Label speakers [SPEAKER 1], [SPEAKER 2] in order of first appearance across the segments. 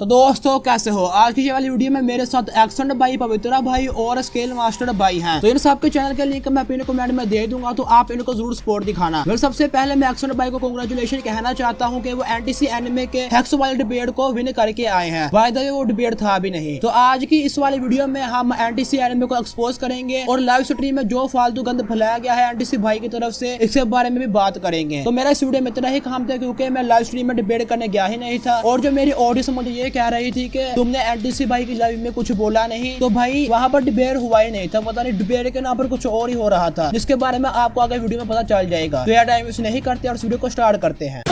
[SPEAKER 1] तो दोस्तों कैसे हो। आज की ये वाली वीडियो में मेरे साथ एक्सेंट भाई, पवित्रा भाई और स्केल मास्टर भाई हैं। तो इन सबके चैनल के लिंक मैं पिन कमेंट में दे दूंगा, तो आप इनको जरूर सपोर्ट दिखाना। फिर सबसे पहले मैं एक्सेंट भाई को कांग्रेचुलेशन कहना चाहता हूं कि वो एनटीसी एनिमे के हेक्स वाले डिबेट को विन करके आए हैं। बाय द वे वो डिबेट था भी नहीं। तो आज की इस वाली वीडियो में हम एनटीसी एनिमे को एक्सपोज करेंगे और लाइव स्ट्रीम में जो फालतू गंद फैलाया गया है एनटीसी भाई की तरफ से, इसके बारे में भी बात करेंगे। तो मेरा इस वीडियो में इतना ही काम था क्योंकि मैं लाइव स्ट्रीम में डिबेट करने गया ही नहीं था, और जो मेरी ऑडियंस मुझे ये कह रही थी कि तुमने एनटीसी भाई की लाइव में कुछ बोला नहीं, तो भाई वहां पर डिबेट हुआ ही नहीं था। पता नहीं डिबेट के नाम पर कुछ और ही हो रहा था, जिसके बारे में आपको आगे वीडियो में पता चल जाएगा। तो यार टाइम वेस्ट नहीं करते और इस वीडियो को स्टार्ट करते हैं।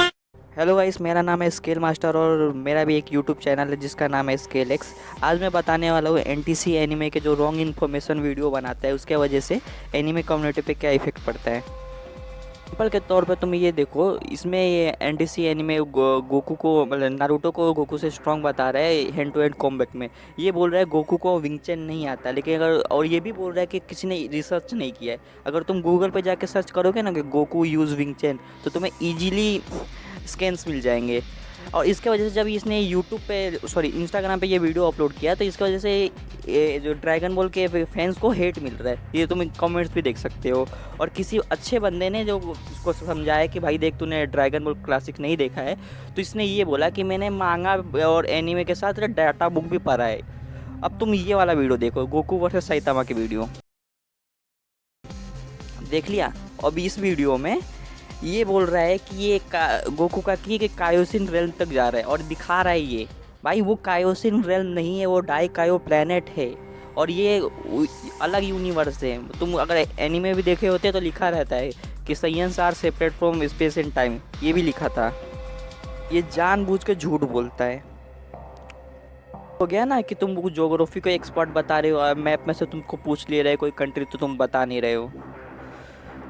[SPEAKER 2] हेलो गाइस, मेरा नाम है स्केल मास्टर और मेरा भी एक यूट्यूब चैनल है जिसका नाम है स्केल एक्स। आज मैं बताने वाला हूँ एनटीसी एनिमे के जो रॉन्ग इन्फॉर्मेशन वीडियो बनाता है उसके वजह से एनिमे कम्युनिटी पे क्या इफेक्ट पड़ता है। एग्जाम्पल के तौर पे तुम ये देखो, इसमें ये एनटीसी एनिमे गोकू को मतलब नारुतो को गोकू से स्ट्रांग बता रहा है हैंड टू हैंड कॉम्बैट में। ये बोल रहा है गोकू को विंगचन नहीं आता, लेकिन अगर और ये भी बोल रहा है कि किसी ने रिसर्च नहीं किया है। अगर तुम गूगल पे जाके सर्च करोगे ना कि गोकू यूज़ विंगचन, तो तुम्हें ईजिली स्कैन्स मिल जाएंगे। और इसके वजह से जब इसने यूट्यूब पे इंस्टाग्राम पे ये वीडियो अपलोड किया, तो इसकी वजह से ये जो ड्रैगन बॉल के फैंस को हेट मिल रहा है। ये तुम कमेंट्स भी देख सकते हो। और किसी अच्छे बंदे ने जो उसको समझाया कि भाई देख, तूने ड्रैगन बॉल क्लासिक नहीं देखा है, तो इसने ये बोला कि मैंने मांगा और एनीमे के साथ डाटा बुक भी पढ़ा है। अब तुम ये वाला वीडियो देखो, गोकू वर्सेस साइतामा की वीडियो देख लिया। अब इस वीडियो में ये बोल रहा है कि ये गोकू का कि कायोसिन रेल्म तक जा रहा है, और दिखा रहा है ये भाई वो कायोसिन रेल्म नहीं है, वो डाई कायो प्लैनेट है और ये अलग यूनिवर्स है। तुम अगर एनीमे भी देखे होते तो लिखा रहता है कि science are separate from space and time, ये भी लिखा था। ये जानबूझ के झूठ बोलता है। हो गया ना कि तुम ज्योग्राफी को एक्सपर्ट बता रहे हो, मैप में से तुमको पूछ ले रहे कोई कंट्री, तो तुम बता नहीं रहे हो।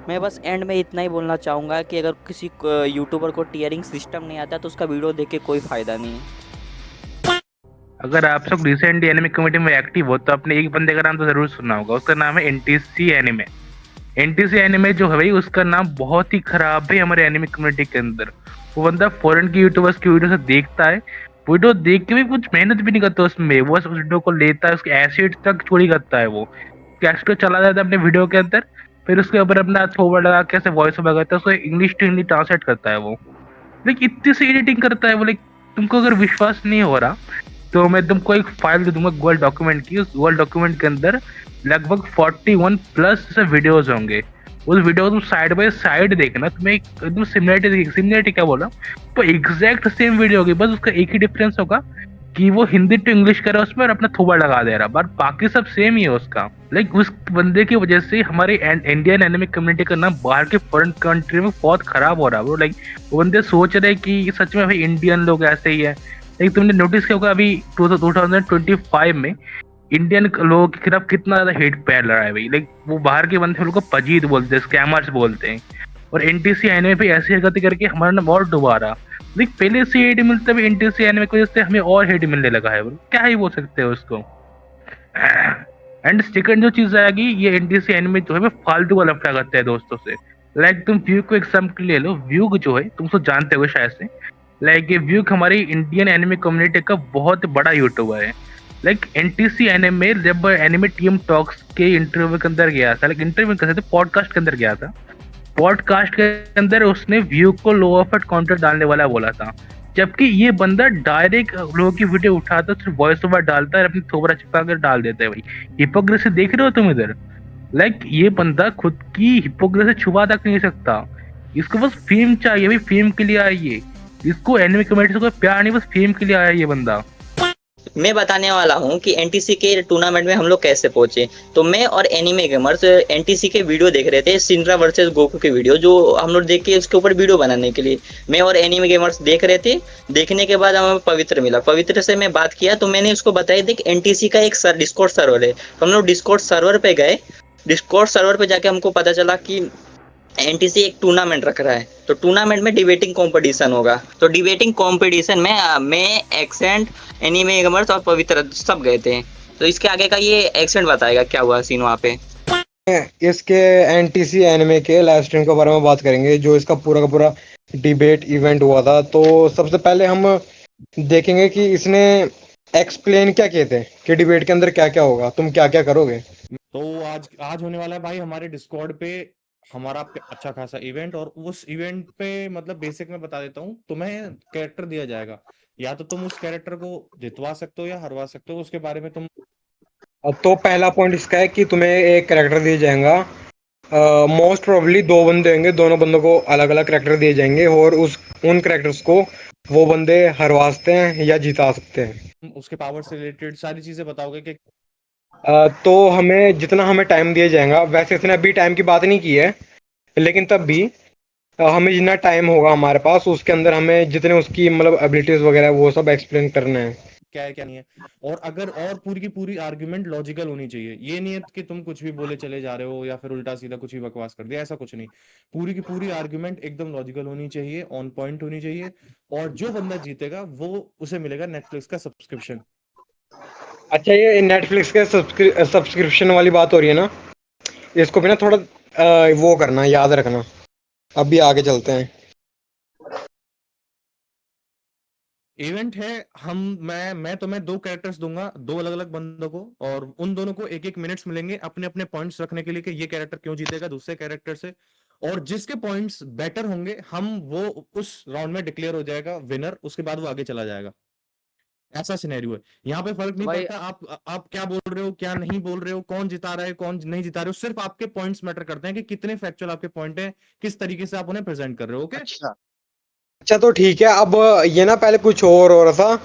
[SPEAKER 2] मैं बस एंड में इतना ही बोलना चाहूँगा कि अगर किसी यूट्यूबर को टीयरिंग सिस्टम नहीं आता तो उसका वीडियो देख के कोई फ़ायदा नहीं है।
[SPEAKER 3] अगर आप सब रिसेंट एनिमे कम्युनिटी में एक्टिव हो तो आपने एक बंदे का नाम तो जरूर सुना होगा। उसका नाम है एनटीसी एनिमे। एनटीसी एनिमे जो है भाई, उसका नाम बहुत ही खराब है हमारे एनिमे कम्युनिटी के अंदर। वो बंदा फॉरेन की यूट्यूबर्स की वीडियो से देखता है, वीडियो देख के भी कुछ मेहनत भी नहीं करता उसमें, वो उस वीडियो को लेता है, उसके एसिड तक चोरी करता है। वो कैस्टो चला जाता है अपने वीडियो के अंदर, फिर उसके ऊपर अपना थोबड़ लगा के ऐसे वॉइस ओवर करता है, उसको इंग्लिश टू हिंदी ट्रांसलेट करता है वो। लेकिन इतनी सी एडिटिंग करता है वो। लाइक तुमको अगर विश्वास नहीं हो रहा तो मैं तुमको एक फाइल दे दूंगा गूगल डॉक्यूमेंट की। उस गूगल डॉक्यूमेंट के अंदर लगभग 41 प्लस वीडियोज होंगे। उस वीडियो को तुम साइड बाय साइड देखना, तुम्हें एकदम सिमिलरिटी क्या बोला, तो एग्जैक्ट सेम वीडियो होगी, बस उसका एक ही डिफरेंस होगा कि वो हिंदी टू इंग्लिश कर रहा है उसमें और अपना थोबा लगा दे रहा, बट बाकी सब सेम ही है उसका। लाइक उस बंदे की वजह से हमारे इंडियन एनिमे कम्युनिटी का नाम बाहर के फॉरेन कंट्री में बहुत खराब हो रहा है। लाइक वो बंदे सोच रहे कि सच में भाई इंडियन लोग ऐसे ही है। लेकिन तुमने नोटिस किया होगा अभी 2025 में इंडियन लोगों के खिलाफ कितना ज्यादा हेट फैल रहा है भाई। लाइक वो बाहर के बंदे लोग को पजीद बोलते हैं, स्कैमर्स बोलते हैं, और एनटीसी एनिमे पे ऐसी हरकतें करके हमारा नाम और डुबा रहा। लाइक पहले से हेट मिलता है, एनटीसी एनिमे की वजह से हमें और हेट मिलने लगा है। क्या ही बोल सकते हैं उसको। एंड सेकंड जो चीज आएगी, ये एनटीसी एनिमे जो है फालतू का लफड़ा करता है दोस्तों से। लाइक तुम व्यू को एग्जाम्पल ले लो, व्यू जो है तुम तो जानते हो शायद से। लाइक ये व्यू हमारी इंडियन एनिमे कम्युनिटी का बहुत बड़ा यूट्यूबर है। लाइक एनटीसी एनिमे जब एनिमे टीम टॉक्स के इंटरव्यू के अंदर गया था, लाइक इंटरव्यू कैसे पॉडकास्ट के अंदर गया था, पॉडकास्ट के अंदर उसने व्यू को लो ऑफर कंटेंट डालने वाला बोला था, जबकि ये बंदा डायरेक्ट लोगों की वीडियो उठाता, सिर्फ वॉइस ओवर डालता है, अपनी थोबड़ा चिपका कर डाल देता है। भाई हिपोक्रेसी देख रहे हो तुम इधर। लाइक ये बंदा खुद की हिपोक्रेसी छुपा तक नहीं सकता, इसको बस फेम चाहिए भाई, फेम के लिए आया ये। इसको एनिमे कम्युनिटी से कोई प्यार नहीं, बस फेम के लिए आया ये बंदा।
[SPEAKER 4] मैं बताने वाला हूँ कि एनटीसी के टूर्नामेंट में हम लोग कैसे पहुंचे। तो मैं और एनीमे गेमर्स एनटीसी के वीडियो देख रहे थे, सिंड्रा वर्सेस गोकू के वीडियो, जो हम लोग देख के उसके ऊपर वीडियो बनाने के लिए मैं और एनीमे गेमर्स देख रहे थे। देखने के बाद हमें पवित्र मिला, पवित्र से मैं बात किया तो मैंने उसको बताया देख एनटीसी का एक डिस्कॉर्ड सर्वर है। तो हम लोग डिस्कॉर्ड सर्वर पे गए, डिस्कॉर्ड सर्वर पे जाके हमको पता चला कि एनटीसी एक टूर्नामेंट रख रहा है। तो टूर्नामेंट में डिबेटिंग कंपटीशन होगा। तो डिबेटिंग कंपटीशन में मैं एक्सेंट एनीमे गेमर्स और पवित्र सब गए थे। तो इसके आगे का ये एक्सेंट बताएगा क्या हुआ सीन वहाँ पे।
[SPEAKER 5] इसके एनटीसी एनिमे के लाइव स्ट्रीम के बारे में बात करेंगे, जो इसका पूरा का पूरा डिबेट इवेंट हुआ था। तो सबसे पहले हम देखेंगे कि इसने एक्सप्लेन क्या किए थे कि डिबेट के अंदर क्या क्या होगा, तुम क्या क्या करोगे।
[SPEAKER 6] तो आज आज होने वाला है भाई हमारे डिस्कॉर्ड पे हमारा अच्छा खासा इवेंट। और उस इवेंट पे मतलब बेसिक में बता देता हूँ, तुम्हें कैरेक्टर दिया जाएगा। या तो तुम उस कैरेक्टर को जितवा सकते हो या हरवा सकते हो, उसके बारे में तुम।
[SPEAKER 5] अब तो पहला पॉइंट इसका है कि तुम्हें एक करेक्टर दिया जाएगा। मोस्ट प्रोबेबली दो बंदे होंगे, दोनों बंदों को अलग अलग करेक्टर दिए जाएंगे और उस उन करेक्टर्स को वो बंदे हरवा सकते हैं या जिता सकते हैं।
[SPEAKER 6] उसके पावर से रिलेटेड सारी चीजें बताओगे कि
[SPEAKER 5] तो हमें जितना हमें टाइम दिया जाएगा, वैसे इसने अभी टाइम की बात नहीं की है, लेकिन तब भी हमें जितना टाइम होगा हमारे पास उसके अंदर हमें जितने उसकी मतलब एबिलिटीज वगैरह वो सब एक्सप्लेन करना है।
[SPEAKER 6] क्या है क्या नहीं है। और अगर और पूरी की पूरी आर्ग्यूमेंट लॉजिकल होनी चाहिए, ये नहीं है कि तुम कुछ भी बोले चले जा रहे हो या फिर उल्टा सीधा कुछ भी बकवास कर दिया, ऐसा कुछ नहीं। पूरी की पूरी आर्ग्यूमेंट एकदम लॉजिकल होनी चाहिए, ऑन पॉइंट होनी चाहिए। और जो बंदा जीतेगा वो उसे मिलेगा नेटफ्लिक्स का सब्सक्रिप्शन।
[SPEAKER 5] अच्छा, ये नेटफ्लिक्स के सब्सक्रिप्शन वाली बात हो रही है ना, इसको भी ना थोड़ा वो करना, याद रखना। अभी आगे चलते हैं।
[SPEAKER 6] इवेंट है। हम मैं तुम्हें दो कैरेक्टर्स दूंगा, दो अलग अलग बंदों को, और उन दोनों को एक एक मिनट्स मिलेंगे अपने अपने पॉइंट्स रखने के लिए कि ये कैरेक्टर क्यों जीतेगा दूसरे कैरेक्टर से। और जिसके पॉइंट्स बेटर होंगे हम वो उस राउंड में डिक्लेयर हो जाएगा विनर, उसके बाद वो आगे चला जाएगा। ऐसा सिनेरियो है। यहाँ पे फर्क
[SPEAKER 2] तो
[SPEAKER 6] नहीं
[SPEAKER 2] भाई
[SPEAKER 6] पड़ता आप क्या बोल रहे हो क्या नहीं बोल रहे हो, कौन जिता रहा है कौन नहीं जिता रहे हो, सिर्फ आपके पॉइंट्स मैटर करते हैं कि कितने फैक्चुअल आपके पॉइंट हैं, किस तरीके से आप उन्हें प्रेजेंट कर रहे हो। ओके।
[SPEAKER 2] अच्छा।
[SPEAKER 5] अच्छा तो ठीक है। अब ये ना पहले कुछ और हो रहा था,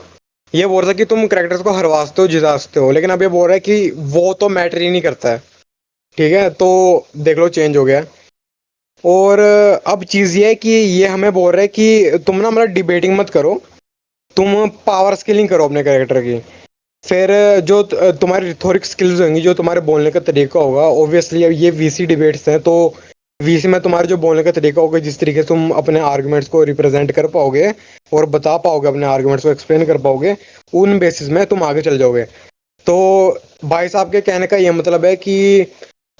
[SPEAKER 5] ये बोल रहा था कि तुम करेक्टर्स को हरवा सकते हो जिता सकते हो, लेकिन अब ये बोल रहा है कि वो तो मैटर ही नहीं करता है। ठीक है, तो देख लो चेंज हो गया है। और अब चीज़ ये है कि ये हमें बोल रहा है कि तुम ना मतलब डिबेटिंग मत करो, तुम पावर स्किलिंग करो अपने कैरेक्टर की। फिर जो तुम्हारी रिथोरिक स्किल्स होंगी, जो तुम्हारे बोलने का तरीका होगा, ऑब्वियसली अब ये वीसी डिबेट्स हैं, तो वीसी में तुम्हारे जो बोलने का तरीका होगा, जिस तरीके से तुम अपने आर्गुमेंट्स को रिप्रेजेंट कर पाओगे और बता पाओगे, अपने आर्गुमेंट्स को एक्सप्लेन कर पाओगे, उन बेसिस में तुम आगे चल जाओगे। तो भाई साहब के कहने का ये मतलब है कि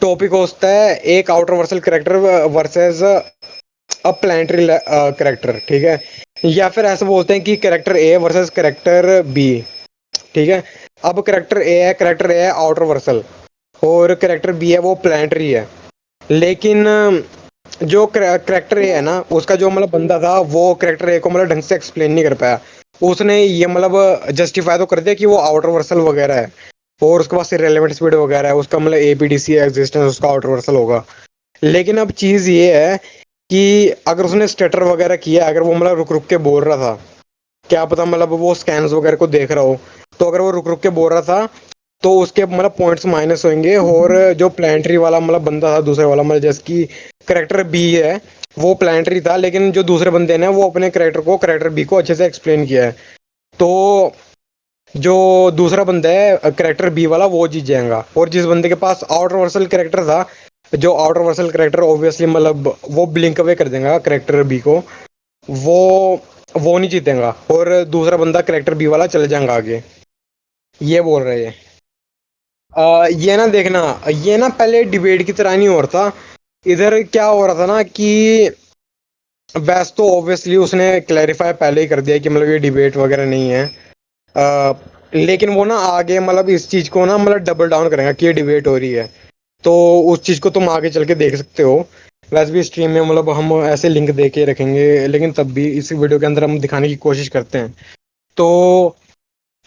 [SPEAKER 5] टॉपिक होता है एक आउटर वर्सल character versus a planetary character. ठीक है, या फिर ऐसे बोलते हैं कि character A versus character B. ठीक है, अब करेक्टर ए है आउटर वर्सल और करेक्टर बी है वो प्लानिटरी है। लेकिन जो करेक्टर ए है ना, उसका जो मतलब बंदा था वो करेक्टर ए को मतलब ढंग से एक्सप्लेन नहीं कर पाया। उसने ये मतलब जस्टिफाई तो कर दिया कि वो आउटर वर्सल वगैरह है और उसके पास इरेलीवेंट स्पीड वगैरह है, उसका मतलब एपीडीसी एग्जिस्टेंस उसका आउटर वर्सल होगा। लेकिन अब चीज़ ये है कि अगर उसने स्टेटर वगैरह किया, अगर वो मतलब रुक रुक के बोल रहा था, क्या पता मतलब वो स्कैन्स वगैरह को देख रहा हो, तो अगर वो रुक रुक के बोल रहा था तो उसके मतलब पॉइंट्स माइनस होंगे। और जो प्लानिटरी वाला मतलब बंदा था दूसरे वाला, मतलब जैसे कि करेक्टर बी है, वो प्लानिटरी था, लेकिन जो दूसरे बंदे ने वो अपने करेक्टर बी को अच्छे से एक्सप्लेन किया है, तो जो दूसरा बंदा है करेक्टर बी वाला वो जीत जाएगा। और जिस बंदे के पास आउटर वर्सल करेक्टर था, जो आउटर वर्सल करेक्टर ऑब्वियसली मतलब वो ब्लिंक अवे कर देगा करेक्टर बी को, वो वो नहीं जीतेगा और दूसरा बंदा करेक्टर बी वाला चले जाएगा आगे। ये बोल रहे हैं। ये ना देखना, ये ना पहले डिबेट की तरह नहीं हो रहा था। इधर क्या हो रहा था ना कि वैसे तो ऑब्वियसली उसने क्लैरिफाई पहले ही कर दिया कि मतलब ये डिबेट वगैरह नहीं है। लेकिन वो ना आगे मतलब इस चीज़ को ना मतलब डबल डाउन करेगा कि ये डिबेट हो रही है, तो उस चीज़ को तुम आगे चल के देख सकते हो। वैसे भी स्ट्रीम में मतलब हम ऐसे लिंक दे के रखेंगे, लेकिन तब भी इस वीडियो के अंदर हम दिखाने की कोशिश करते हैं। तो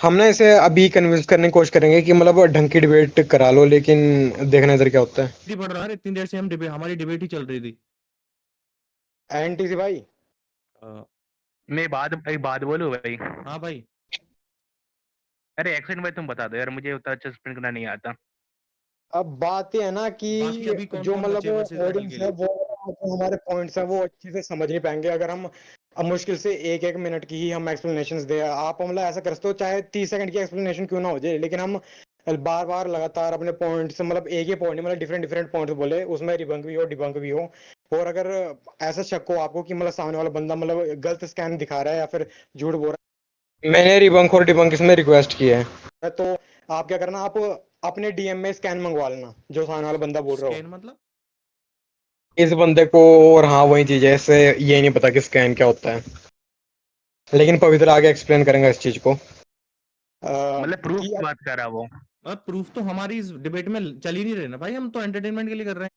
[SPEAKER 5] हम ना इसे अभी कन्विंस करने की कोशिश करेंगे कि मतलब ढंग की डिबेट करा लो, लेकिन देखना इधर क्या होता है।
[SPEAKER 6] इतनी बढ़ रहा है, इतनी देर से हम डिबेट हमारी डिबेट ही चल रही थी।
[SPEAKER 5] एनटीसी भाई,
[SPEAKER 6] अ,
[SPEAKER 3] मैं बात बोलूं भाई।
[SPEAKER 6] हाँ भाई।
[SPEAKER 3] अरे एक्शन भाई तुम बता दो यार, मुझे उतना अच्छा स्पिन करना नहीं आता।
[SPEAKER 5] अब बात ये है ना
[SPEAKER 6] बाकी
[SPEAKER 5] कि
[SPEAKER 6] अभी कौन
[SPEAKER 5] जो
[SPEAKER 6] कौन
[SPEAKER 5] मतलब
[SPEAKER 6] बचे वर्सेस एनिमी
[SPEAKER 5] ऑडियंस
[SPEAKER 6] के
[SPEAKER 5] है
[SPEAKER 6] लिए?
[SPEAKER 5] वो जो हमारे पॉइंट्स हैं वो अच्छे से समझ नहीं पाएंगे अगर हम अब मुश्किल से एक एक मिनट की ही हम एक्सप्लेनेशन दे। आप मतलब ऐसा कर सकते हो चाहे 30 सेकंड की एक्सप्लेनेशन क्यों ना हो जाए, लेकिन हम बार बार लगातार अपने पॉइंट्स मतलब एक ही पॉइंट मतलब डिफरेंट डिफरेंट पॉइंट्स बोले, उसमें रिबंक भी हो डिबंक भी हो। और अगर ऐसा शक हो आपको कि मतलब सामने वाला बंदा मतलब गलत स्कैन दिखा रहा है या फिर झूठ बोल रहा है, मैंने रिबंक और डिबंक इसमें रिक्वेस्ट की है, तो आप क्या करना, आप अपने डीएम में स्कैन मंगवा लेना जो सामने वाला बंदा बोल रहा हो
[SPEAKER 6] स्कैन मतलब?
[SPEAKER 5] इस बंदे को। और हाँ वही चीज है, इससे ये नहीं पता कि स्कैन क्या होता है। लेकिन पवित्र आगे एक्सप्लेन करेंगे इस चीज को।
[SPEAKER 3] मतलब प्रूफ
[SPEAKER 5] कि
[SPEAKER 3] की बात कर रहा वो।
[SPEAKER 6] अब प्रूफ तो हमारी इस डिबेट में चल ही नहीं रहे ना भाई, हम तो एंटरटेनमेंट के लिए कर रहे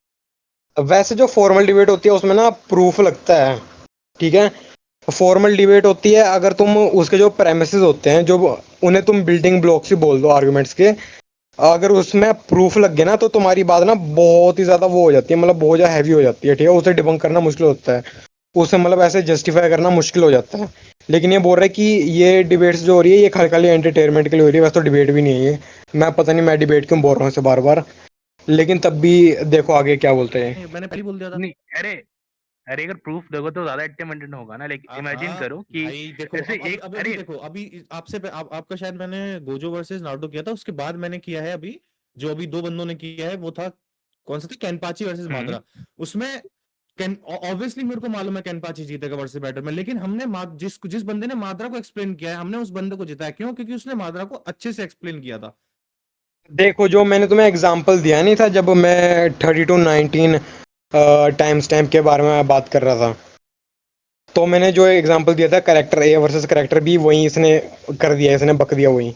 [SPEAKER 5] वैसे जो फॉर्मल डिबेट होती है उसमें ना प्रूफ लगता है, ठीक है। फॉर्मल डिबेट होती है अगर तुम उसके जो प्रेमिसेस होते हैं, जो उन्हें तुम बिल्डिंग ब्लॉक्स ही बोल दो आर्गुमेंट्स के, अगर उसमें प्रूफ लग गया ना तो तुम्हारी बात ना बहुत ही ज्यादा वो हो जाती है, मतलब बहुत ज्यादा हैवी हो जाती है, ठीक है। उसे डिबंक करना मुश्किल होता है, उसे मतलब ऐसे जस्टिफाई करना मुश्किल हो जाता है। लेकिन ये बोल रहा है कि ये डिबेट्स जो हो रही है ये खाली खाली एंटरटेनमेंट के लिए हो रही है, वैसे तो डिबेट भी नहीं है ये। मैं पता नहीं मैं डिबेट क्यों बोल रहा हूँ इसे बार बार, लेकिन तब भी देखो आगे क्या बोलते हैं।
[SPEAKER 6] हैं। मैंने पहले ही बोल दिया था।
[SPEAKER 3] नहीं, अरे अरे अगर प्रूफ दोगे तो ज्यादा एंटरटेनमेंट होगा ना, लाइक इमेजिन
[SPEAKER 6] हाँ
[SPEAKER 3] करो कि
[SPEAKER 6] भाई देखो,
[SPEAKER 3] ऐसे
[SPEAKER 6] अब अभी
[SPEAKER 3] एक
[SPEAKER 6] अभी अभी
[SPEAKER 3] अरे
[SPEAKER 6] देखो, अभी आपसे आपका शायद मैंने गोजो वर्सेस नारुतो किया था, उसके बाद मैंने किया है अभी, जो अभी दो बंदों ने किया है वो था, कौन सा था, कैनपाची वर्सेस
[SPEAKER 3] हम्म
[SPEAKER 6] मादरा। उसमें ऑब्वियसली मेरे को मालूम है कैनपाची जीतेगा वर्सेस बैटर में, लेकिन हमने जिस बंदे ने मादरा को एक्सप्लेन किया है, हमने उस बंदे को जिताया। क्यों? क्योंकि उसने मादरा को अच्छे से एक्सप्लेन किया था।
[SPEAKER 5] देखो जो मैंने तुम्हें एग्जांपल दिया नहीं था जब मैं 32-19 टाइम स्टैम्प के बारे में बात कर रहा था, तो मैंने जो एग्जांपल दिया था character A versus character B, वही इसने कर दिया, इसने बक दिया वही।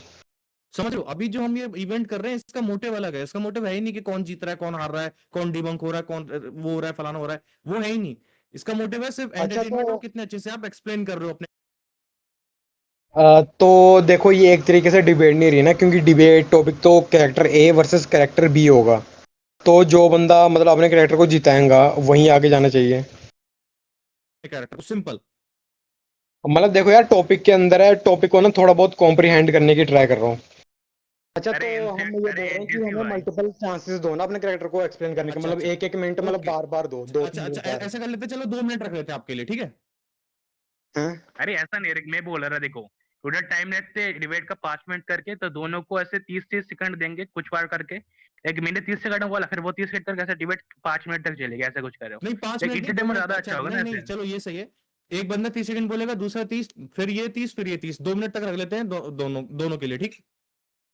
[SPEAKER 6] समझ रहे हो? अभी जो हम ये इवेंट कर रहे हैं इसका मोटिव अलग है, इसका मोटिव है ही नहीं कि कौन जीत रहा है, कौन हार रहा है, कौन डिबंक हो रहा है, कौन वो हो रहा है, फलाना हो रहा है, वो है ही नहीं। इसका मोटिव है सिर्फ
[SPEAKER 5] अच्छा
[SPEAKER 6] एंटरटेनमेंट
[SPEAKER 5] तो
[SPEAKER 6] और कितने अच्छे से आप एक्सप्लेन कर रहे हो अपने।
[SPEAKER 5] तो देखो ये एक तरीके से डिबेट नहीं रही ना, क्योंकि डिबेट टॉपिक तो character A versus character B होगा, तो जो बंदा मतलब अपने कैरेक्टर को जिताएगा वहीं आगे जाना चाहिए।
[SPEAKER 6] Character simple.
[SPEAKER 5] मतलब देखो यार टॉपिक के अंदर है, टॉपिक को ना थोड़ा बहुत कॉम्प्रिहेंड करने की ट्राई कर रहा हूँ। अच्छा तो
[SPEAKER 3] अरे
[SPEAKER 5] हम ये बोल
[SPEAKER 3] अरे
[SPEAKER 5] रहे हैं कि
[SPEAKER 3] एनटीसी
[SPEAKER 5] हमें
[SPEAKER 3] भाई।
[SPEAKER 5] मल्टीपल चांसेस दो ना अपने कैरेक्टर को एक्सप्लेन करने के,
[SPEAKER 6] अच्छा
[SPEAKER 5] मतलब
[SPEAKER 6] अच्छा,
[SPEAKER 5] एक एक मिनट मतलब
[SPEAKER 6] ओके।
[SPEAKER 5] बार बार दो दो
[SPEAKER 6] अच्छा
[SPEAKER 5] तीन
[SPEAKER 6] अच्छा,
[SPEAKER 5] बार।
[SPEAKER 6] ऐसा कर लेते, चलो 2 मिनट रख लेते हैं आपके लिए, ठीक है?
[SPEAKER 5] हैं?
[SPEAKER 3] अरे ऐसा नहीं, मैं बोल रहा देखो, थोड़ा टाइम लेते डिबेट का 5 मिनट करके, तो दोनों को ऐसे 30-30 सेकंड देंगे कुछ बार करके। एक मैंने 30 सेकंड बोला, फिर वो 30 सेकंड करके ऐसे डिबेट 5 मिनट तक चलेगी, ऐसा कुछ करो।
[SPEAKER 6] नहीं 5 मिनट
[SPEAKER 3] एक
[SPEAKER 6] नहीं, दो
[SPEAKER 3] इंटरटेनमेंट
[SPEAKER 6] मिनट
[SPEAKER 3] ज्यादा
[SPEAKER 6] अच्छा,
[SPEAKER 3] अच्छा होगा
[SPEAKER 6] नहीं
[SPEAKER 3] ना
[SPEAKER 6] नहीं,
[SPEAKER 3] ऐसे।
[SPEAKER 6] चलो ये सही है। एक बंदा 30 सेकंड बोलेगा, दूसरा 30, फिर ये 30, फिर ये 30, 2 मिनट तक रख लेते हैं दोनों दोनों के लिए, ठीक?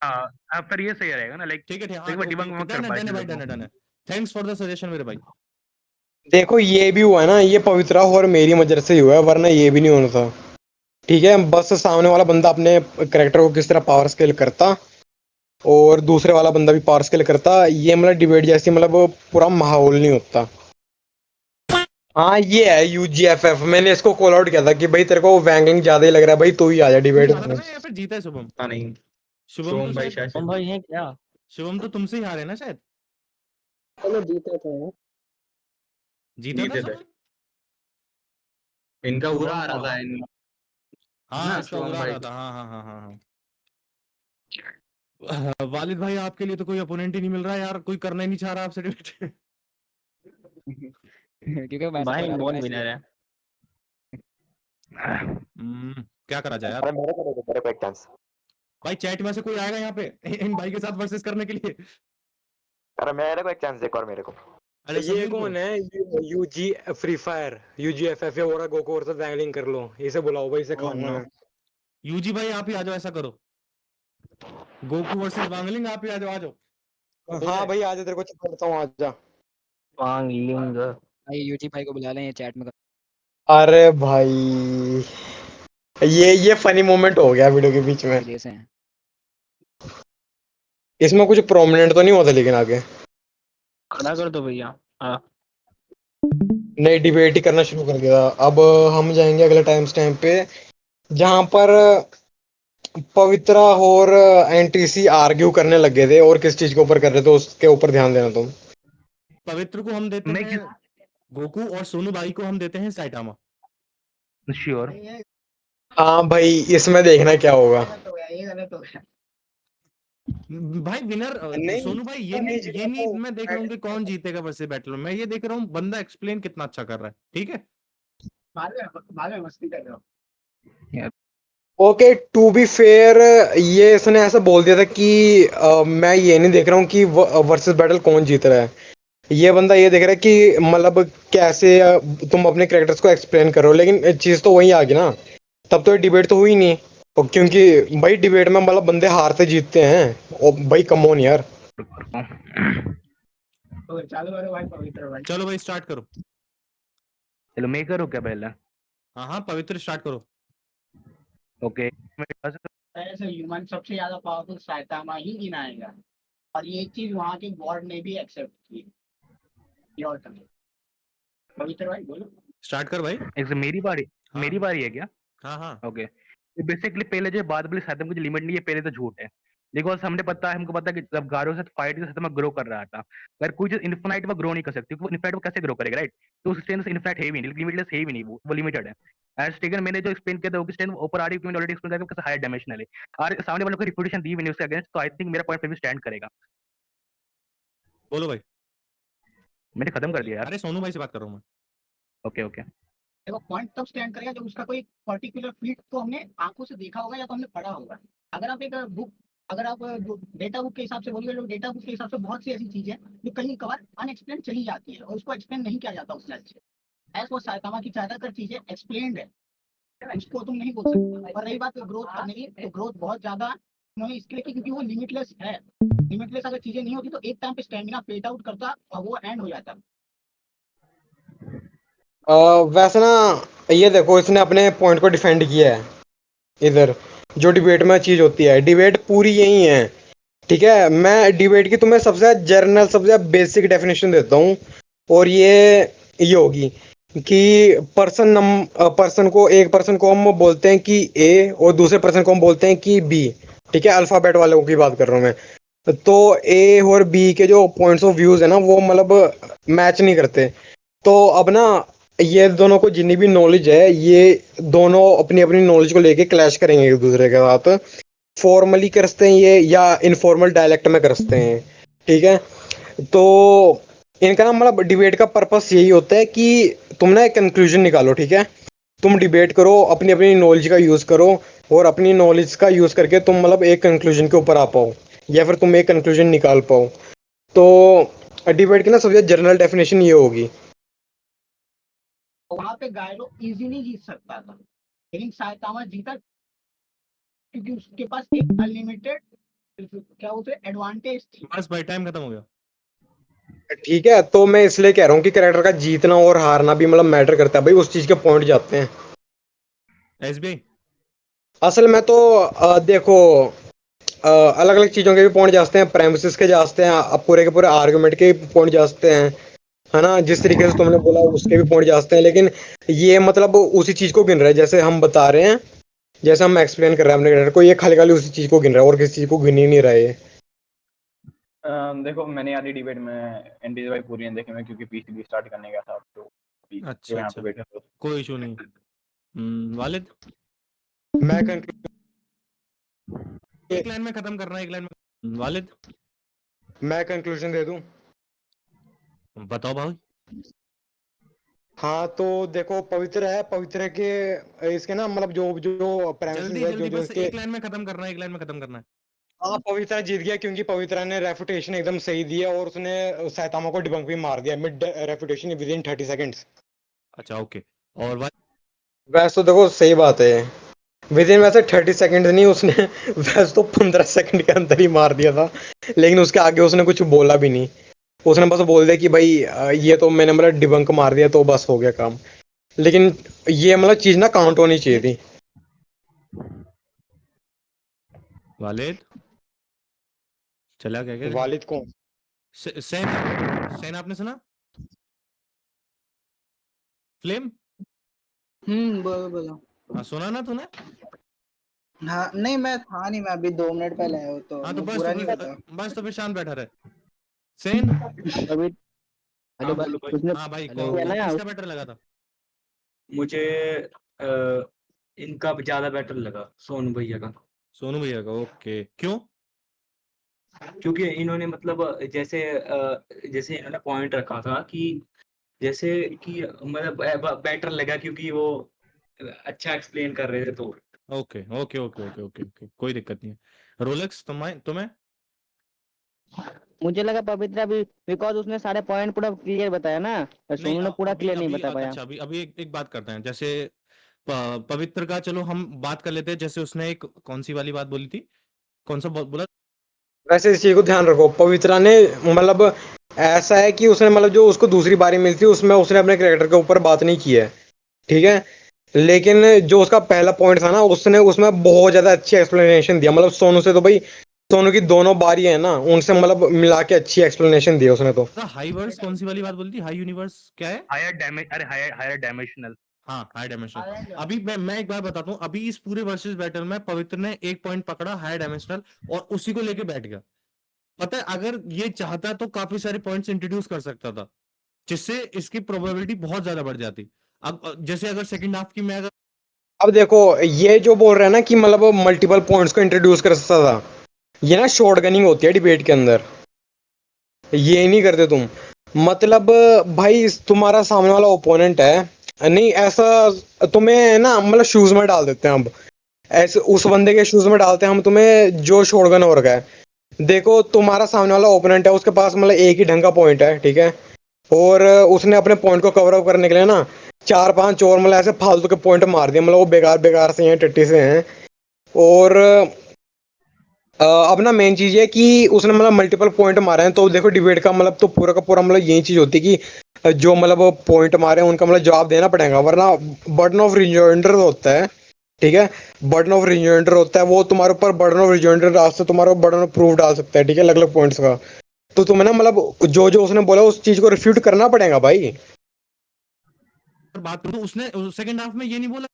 [SPEAKER 3] हाँ फिर ये सही रहेगा ना, लाइक
[SPEAKER 6] ठीक है ठीक है, हाँ
[SPEAKER 3] देखो
[SPEAKER 6] ओके
[SPEAKER 3] डिबंक
[SPEAKER 6] ओके,
[SPEAKER 3] वंक कर
[SPEAKER 6] डन है
[SPEAKER 3] पाए
[SPEAKER 6] डन है भाई,
[SPEAKER 3] चीजों
[SPEAKER 6] डन
[SPEAKER 3] को।
[SPEAKER 6] है डन है। थैंक्स फॉर द सजेशन मेरे भाई।
[SPEAKER 5] देखो ये भी हुआ है ना, ये पवित्रा और मेरी वजह से ही हुआ है, वरना ये भी नहीं होना था, ठीक है। बस सामने वाला बंदा अपने करेक्टर को किस तरह पावर स्केल करता और दूसरे वाला बंदा भी पावर स्केल करता, ये मतलब डिबेट जैसी मतलब पूरा माहौल नहीं होता। हाँ ये है यूजीएफएफ, मैंने इसको कॉल आउट किया था कि भाई तेरे को वैंगलिंग ज्यादा ही लग रहा है, भाई तू ही आ जा
[SPEAKER 6] तुम ही
[SPEAKER 5] डिबेट
[SPEAKER 6] हारा था
[SPEAKER 5] में।
[SPEAKER 6] ना, या फिर जीता है शुभम?
[SPEAKER 7] पता नहीं।
[SPEAKER 6] शुभम तो
[SPEAKER 7] शुभम भाई
[SPEAKER 6] शायद,
[SPEAKER 7] शायद से
[SPEAKER 2] हम भाई हैं क्या?
[SPEAKER 6] शुभम तो तुमसे ही हारे ना शायद।
[SPEAKER 5] चलो जीते थे।
[SPEAKER 6] जीता था
[SPEAKER 7] जीते थे।
[SPEAKER 6] शुभम?
[SPEAKER 7] इनका बुरा
[SPEAKER 3] शुभम
[SPEAKER 7] आ रहा
[SPEAKER 3] को
[SPEAKER 7] था
[SPEAKER 6] हाँ हाँ,
[SPEAKER 7] ना
[SPEAKER 6] इसका
[SPEAKER 7] शुभम
[SPEAKER 6] बुरा
[SPEAKER 7] भाई।
[SPEAKER 6] रहा था, हाँ हाँ हाँ हाँ हाँ। वालिद भाई आपके लिए तो कोई अपोनेंट ही नहीं मिल रहा है यार, कोई करना ही नहीं चाह रहा आपसे डिबेट।
[SPEAKER 2] क्योंकि मैं
[SPEAKER 7] भाई
[SPEAKER 2] तो
[SPEAKER 7] कौन विनर है?
[SPEAKER 6] क्या करा जाए यार?
[SPEAKER 5] अरे मेरे को एक चांस।
[SPEAKER 6] भाई चैट में से कोई आएगा यहाँ पे इन भाई के साथ वर्सेस करने के लिए?
[SPEAKER 5] अरे मेरे को एक चांस देखो, और मेरे को
[SPEAKER 6] अरे
[SPEAKER 5] ये
[SPEAKER 6] समीर को।
[SPEAKER 5] कौन है, यूजी फ्री फायर यूजीएफएफ या और गोको और से वैंगलिंग कर लो, इसे बुलाओ भाई, इसे
[SPEAKER 7] ओह
[SPEAKER 5] खाऊंगा
[SPEAKER 7] नो।
[SPEAKER 5] मैं।
[SPEAKER 6] यूजी भाई आप ही आ जाओ, ऐसा करो, गोकू वर्सेस वांगलिंग, आप ही आ जाओ, आ जाओ, हो
[SPEAKER 5] हाँ
[SPEAKER 6] जाए।
[SPEAKER 5] भाई आज तेरे को चिपकता हूँ, आजा।
[SPEAKER 7] वांग लिंग।
[SPEAKER 2] भाई यूजी भाई को बुला लें ये चैट में।
[SPEAKER 5] अरे भाई ये फनी मोमेंट हो गया वीडियो के बीच में।
[SPEAKER 2] विदेश हैं।
[SPEAKER 5] इसमें कुछ प्रोमिनेंट तो नहीं होता लेकिन आगे
[SPEAKER 7] खड़ा कर दो भैया। हाँ।
[SPEAKER 5] नई डिबेट ही करना शुरू कर दिया। अब हम जाएंगे अगले टाइम स्टैम्प पे, जहां पर पवित्रा और एनटीसी आर्ग्यू करने लगे थे, और किस चीज के ऊपर कर रहे थे उसके ऊपर ध्यान देना तुम।
[SPEAKER 6] पवित्र को हम देते
[SPEAKER 3] मैं
[SPEAKER 6] हैं
[SPEAKER 3] किस
[SPEAKER 6] गोकू, और सोनू भाई को हम देते हैं साइटामा।
[SPEAKER 3] श्योर।
[SPEAKER 5] हाँ भाई इसमें देखना क्या होगा।
[SPEAKER 6] भाई विनर
[SPEAKER 5] नहीं
[SPEAKER 6] सोनू भाई, ये नहीं मैं देख रहा हूँ कि कौन जीतेगा वर्सेस बैटल में, मैं ये देख रहा हूँ बंदा एक्सप्लेन कितना अच्छा कर रहा है, ठीक है?
[SPEAKER 5] ओके टू बी फेयर, ये इसने ऐसा बोल दिया था कि मैं ये नहीं देख रहा हूँ कि वर्सेस बैटल कौन जीत रहा है, ये बंदा ये देख रहा है कि मतलब कैसे तुम अपने कैरेक्टर्स को एक्सप्लेन करो, लेकिन चीज तो वही आ गई ना, तब तो ये डिबेट तो हुई नहीं। और क्योंकि भाई डिबेट में मतलब बंदे हारते जीतते हैं, ओ भाई कम ऑन यार।
[SPEAKER 6] चलो भाई स्टार्ट करो।
[SPEAKER 3] चलो मैं करूँ क्या पहले?
[SPEAKER 6] हाँ हाँ, पवित्र स्टार्ट करो।
[SPEAKER 3] ओके
[SPEAKER 8] एज ह्यूमन सबसे ज्यादा पावरफुल साइतामा ही गिनाएगा, और ये चीज वहाँ के गॉड ने भी एक्सेप्ट की। योर टर्न पवित्र भाई बोलो।
[SPEAKER 6] स्टार्ट कर भाई।
[SPEAKER 3] मेरी बारी
[SPEAKER 6] हाँ।
[SPEAKER 3] मेरी बारी है क्या?
[SPEAKER 6] हाँ हाँ
[SPEAKER 3] ओके, बेसिकली पहले जो बात बोली सातम की लिमिट नहीं है, पहले तो झूठ है। बिकॉज हमको पता है कि जब गारो से फाइट के साथ में ग्रो कर रहा था, अगर कोई चीज इन्फिनाइट में ग्रो नहीं कर सकती, वो इन्फिनाइट में कैसे ग्रो करेगा, राइट? तो उस स्ट्रेन से इन्फिनाइट है भी नहीं, लिमिटलेस है भी नहीं, वो लिमिटेड है। एज टेकन मैंने जो एक्सप्लेन किया था वो स्ट्रेन ऊपर आ रही है, मैंने ऑलरेडी एक्सप्लेन किया कैसे हायर डायमेंशनल है, और सामने वालों को रिपोर्टेशन दी भी नहीं उसके अगेंस्ट, तो आई थिंक मेरा पॉइंट फिर भी स्टैंड करेगा।
[SPEAKER 6] बोलो भाई।
[SPEAKER 3] मैंने खत्म कर दिया यार।
[SPEAKER 6] अरे सोनू भाई से बात कर रहा हूँ मैं।
[SPEAKER 3] ओके ओके,
[SPEAKER 8] देखो पॉइंट तब स्टैंड करेगा जब उसका कोई पर्टिकुलर फीट को हमने आंखों से देखा होगा या तो हमने पढ़ा होगा। अगर आप एक बुक, अगर आप डेटा बुक के हिसाब से बोलिए, डेटा बुक के हिसाब से बहुत सी ऐसी चीजें जो कहीं कभार अनएक्सप्लेन चली जाती है और उसको एक्सप्लेन नहीं किया जाता उस लेवल से। ऐसा वो साइतामा की ज्यादातर चीजें एक्सप्लेन्ड है, उसको तुम नहीं बोल सकते। और रही बात ग्रोथ करने की, तो ग्रोथ बहुत ज्यादा उन्होंने इसके लिए की क्योंकि वो लिमिटलेस है। लिमिटलेस अगर चीजें नहीं होती तो एक टाइम पे स्टेमिना फेड आउट करता और वो एंड हो जाता।
[SPEAKER 5] वैसे ना, ये देखो इसने अपने पॉइंट को डिफेंड किया है इधर। जो डिबेट में चीज होती है, डिबेट पूरी यही है, ठीक है? मैं डिबेट की तुम्हें सबसे जर्नल सबसे बेसिक डेफिनेशन देता हूँ, और ये होगी कि एक पर्सन को हम बोलते हैं कि ए, और दूसरे पर्सन को हम बोलते हैं कि बी, ठीक है? अल्फाबेट वालों की बात कर रहा हूँ मैं। तो ए और बी के जो पॉइंट्स ऑफ व्यूज है ना, वो मतलब मैच नहीं करते। तो अब ना, ये दोनों को जितनी भी नॉलेज है, ये दोनों अपनी अपनी नॉलेज को लेके क्लैश करेंगे एक दूसरे के साथ। फॉर्मली करते हैं ये, या इनफॉर्मल डायलेक्ट में करते हैं, ठीक है? तो इनका ना मतलब डिबेट का पर्पस यही होता है कि तुम ना एक कंक्लूजन निकालो, ठीक है? तुम डिबेट करो, अपनी अपनी नॉलेज का यूज करो, और अपनी नॉलेज का यूज करके तुम मतलब एक कंक्लूजन के ऊपर आ पाओ, या फिर तुम एक कंक्लूजन निकाल पाओ। तो डिबेट की ना सबसे जनरल डेफिनेशन ये होगी।
[SPEAKER 8] वहां पे गायरो इजीली जीत सकता था, लेकिन साइतामा जीता क्योंकि उसके पास एक अनलिमिटेड क्या बोलते हैं एडवांटेज थी।
[SPEAKER 6] बस भाई टाइम खत्म हो गया।
[SPEAKER 5] ठीक है, तो मैं इसलिए कह रहा हूँ कि कैरेक्टर का जीतना और हारना भी मतलब मैटर करता है भाई, उस चीज के पॉइंट जाते हैं।
[SPEAKER 6] एसबीआई।
[SPEAKER 5] असल में तो देखो, अलग अलग चीजों के भी पॉइंट जाते हैं, प्रेमिसेस के जाते हैं, अब पूरे के पूरे आर्गुमेंट के पॉइंट जाते हैं, है ना? जिस तरीके से तुमने बोला उसके भी पॉइंट जाते हैं, लेकिन ये मतलब उसी चीज को गिन रहा है, जैसे हम बता रहे हैं, जैसे हम एक्सप्लेन कर रहे हैं अपने कैरेक्टर को, ये खाली खाली उसी चीज को गिन रहा है और किसी चीज को गिन ही नहीं रहा है ये।
[SPEAKER 9] देखो मैंने आधी डिबेट में एनडीजे भाई पूरी नहीं देखी मैं, क्योंकि पीसी भी स्टार्ट करने गया था, तो अभी
[SPEAKER 6] अच्छा
[SPEAKER 9] जो यहाँ पे
[SPEAKER 6] अच्छा,
[SPEAKER 9] बैठे तो
[SPEAKER 6] कोई इशू नहीं। वालिद
[SPEAKER 5] मैं conclude-
[SPEAKER 6] एक लाइन में खत्म करना है, एक लाइन में। वालिद
[SPEAKER 5] मैं कंक्लूजन दे दूं?
[SPEAKER 6] बताओ भाई।
[SPEAKER 5] हाँ, तो देखो पवित्र है, पवित्र के इसके ना मतलब जो जो प्रेमिसेस
[SPEAKER 6] जल्दी
[SPEAKER 5] है,
[SPEAKER 6] जल्दी,
[SPEAKER 5] जो
[SPEAKER 6] बस
[SPEAKER 5] इसके।
[SPEAKER 6] एक लाइन में खत्म करना है, एक लाइन में खत्म करना है।
[SPEAKER 5] हाँ, पवित्रा जीत गया क्योंकि पवित्रा ने रेफुटेशन एकदम सही दिया, और उसने सैतामा को डिबंक भी मार दिया मिड रेफुटेशन विद इन 30 सेकंड्स।
[SPEAKER 6] अच्छा ओके। और
[SPEAKER 5] वैसे तो देखो सही बात है, विद इन वैसे 30 सेकंड नहीं उसने वैसे तो 15 सेकंड के अंदर ही मार दिया था, लेकिन उसके आगे उसने कुछ बोला भी नहीं। उसने बस बोल दिया कि भाई ये तो मैंने मतलब डिबंक मार दिया, तो बस हो गया काम। लेकिन ये मतलब चीज ना काउंट होनी चाहिए थी।
[SPEAKER 6] वालिद चला क्या क्या?
[SPEAKER 5] वालिद को
[SPEAKER 6] सैन सैन आपने सुना? फ्लेम।
[SPEAKER 10] बोलो बोलो।
[SPEAKER 6] हाँ सुना ना तूने?
[SPEAKER 10] हाँ नहीं, मैं था नहीं, मैं अभी 2 मिनट पहले आया हूँ, तो
[SPEAKER 6] हाँ तो
[SPEAKER 10] मैं
[SPEAKER 6] बस
[SPEAKER 10] पूरा
[SPEAKER 6] तो
[SPEAKER 10] नहीं
[SPEAKER 6] फिर
[SPEAKER 10] पता।
[SPEAKER 6] बस तो फिर शांत बैठा रहे। सैन।
[SPEAKER 7] अभी
[SPEAKER 9] हाँ बोलो भाई।
[SPEAKER 7] उसने
[SPEAKER 6] हाँ भाई
[SPEAKER 7] हेलो
[SPEAKER 6] किसका बेटर लगा था?
[SPEAKER 11] मुझे अ, इनका ज्यादा बेटर लगा, सोनू भैया का।
[SPEAKER 6] सोनू भैया का, ओके क्यों?
[SPEAKER 11] क्योंकि इन्होंने मतलब जैसे इन्होंने पॉइंट रखा था कि जैसे कि मतलब बेटर लगा क्योंकि वो अच्छा एक्सप्लेन कर रहे थे, तो
[SPEAKER 6] okay okay okay okay okay okay, कोई दिक्कत नहीं है। रोलेक्स तुम्हें?
[SPEAKER 7] मुझे लगा पवित्रा भी, बिकॉज उसने सारे पॉइंट पूरा क्लियर बताया ना, और
[SPEAKER 6] नहीं
[SPEAKER 7] सोनू ने पूरा
[SPEAKER 6] अभी
[SPEAKER 7] क्लियर नहीं
[SPEAKER 6] अभी
[SPEAKER 7] बता पाया।
[SPEAKER 6] अच्छा अभी एक बात करते हैं। जैसे पवित्र का चलो हम बात कर लेते हैं। जैसे उसने एक कौन सी वाली बात बोली थी, कौन सा बोला?
[SPEAKER 5] वैसे इस चीज को ध्यान रखो, पवित्रा ने मतलब ऐसा है कि उसने मतलब जो उसको दूसरी बारी मिली थी उसमें उसने अपने कैरेक्टर के ऊपर बात नहीं की है, ठीक है? लेकिन जो उसका पहला पॉइंट था ना, उसने उसमें बहुत ज्यादा अच्छी एक्सप्लेनेशन दिया। मतलब सोनू से तो भाई, सोनू की दोनों बारी है ना, उनसे मतलब मिला के अच्छी एक्सप्लेनेशन दी उसने तो।
[SPEAKER 6] हाई वर्स कौन सी वाली बात बोली थी? हाई यूनिवर्स क्या है?
[SPEAKER 3] हायर डैमेज, अरे हायर हायर डायमेंशनल।
[SPEAKER 6] हाँ, हाई डायमेंशनल। अभी मैं एक बार बताता हूँ, अभी इस पूरे वर्सेस बैटल में पवित्र ने एक पॉइंट पकड़ा हाई डायमेंशनल, और उसी को लेके बैठ गया। पता है, अगर ये चाहता तो काफी सारे पॉइंट्स इंट्रोड्यूस कर सकता था, जिससे इसकी प्रोबेबिलिटी बहुत ज्यादा बढ़ जाती। अब जैसे अगर सेकंड हाफ की मैं अगर
[SPEAKER 5] अब देखो, ये जो बोल रहे हैं ना कि मतलब मल्टीपल पॉइंट्स को इंट्रोड्यूस कर सकता था, ये ना शॉर्ट गनिंग होती है डिबेट के अंदर, ये नहीं करते तुम। मतलब भाई तुम्हारा सामने वाला ओपोनेंट है, नहीं ऐसा तुम्हें ना मतलब शूज में डाल देते हैं। अब ऐसे उस बंदे के शूज में डालते हैं हम तुम्हें जो शॉटगन और का है। देखो तुम्हारा सामने वाला ओपोनेंट है, उसके पास मतलब एक ही ढंग का पॉइंट है, ठीक है, और उसने अपने पॉइंट को कवर अप करने के लिए ना चार पांच और मतलब ऐसे फालतू के पॉइंट मार दिए, मतलब वो बेकार बेकार से हैं, टट्टी से हैं। और अब ना मेन चीज है कि उसने मतलब मल्टीपल पॉइंट मारे हैं, तो देखो डिबेट का मतलब तो पूरा का पूरा मतलब यही चीज होती है कि जो मतलब पॉइंट मारे हैं उनका मतलब जवाब देना पड़ेगा, वरना बर्डन ऑफ रिजोइंडर होता है, ठीक है, बर्डन ऑफ रिजोइंडर होता है, वो तुम्हारे ऊपर बर्डन ऑफ रिजोइंडर डाल से तुम्हारे ऊपर बर्डन ऑफ प्रूफ डाल सकता है, ठीक है, अलग अलग पॉइंट्स का। तो तुम्हें ना मतलब जो जो उसने बोला उस चीज को रिफ्यूट करना पड़ेगा भाई।
[SPEAKER 6] बात करूं तो उसने सेकंड हाफ में ये नहीं बोला।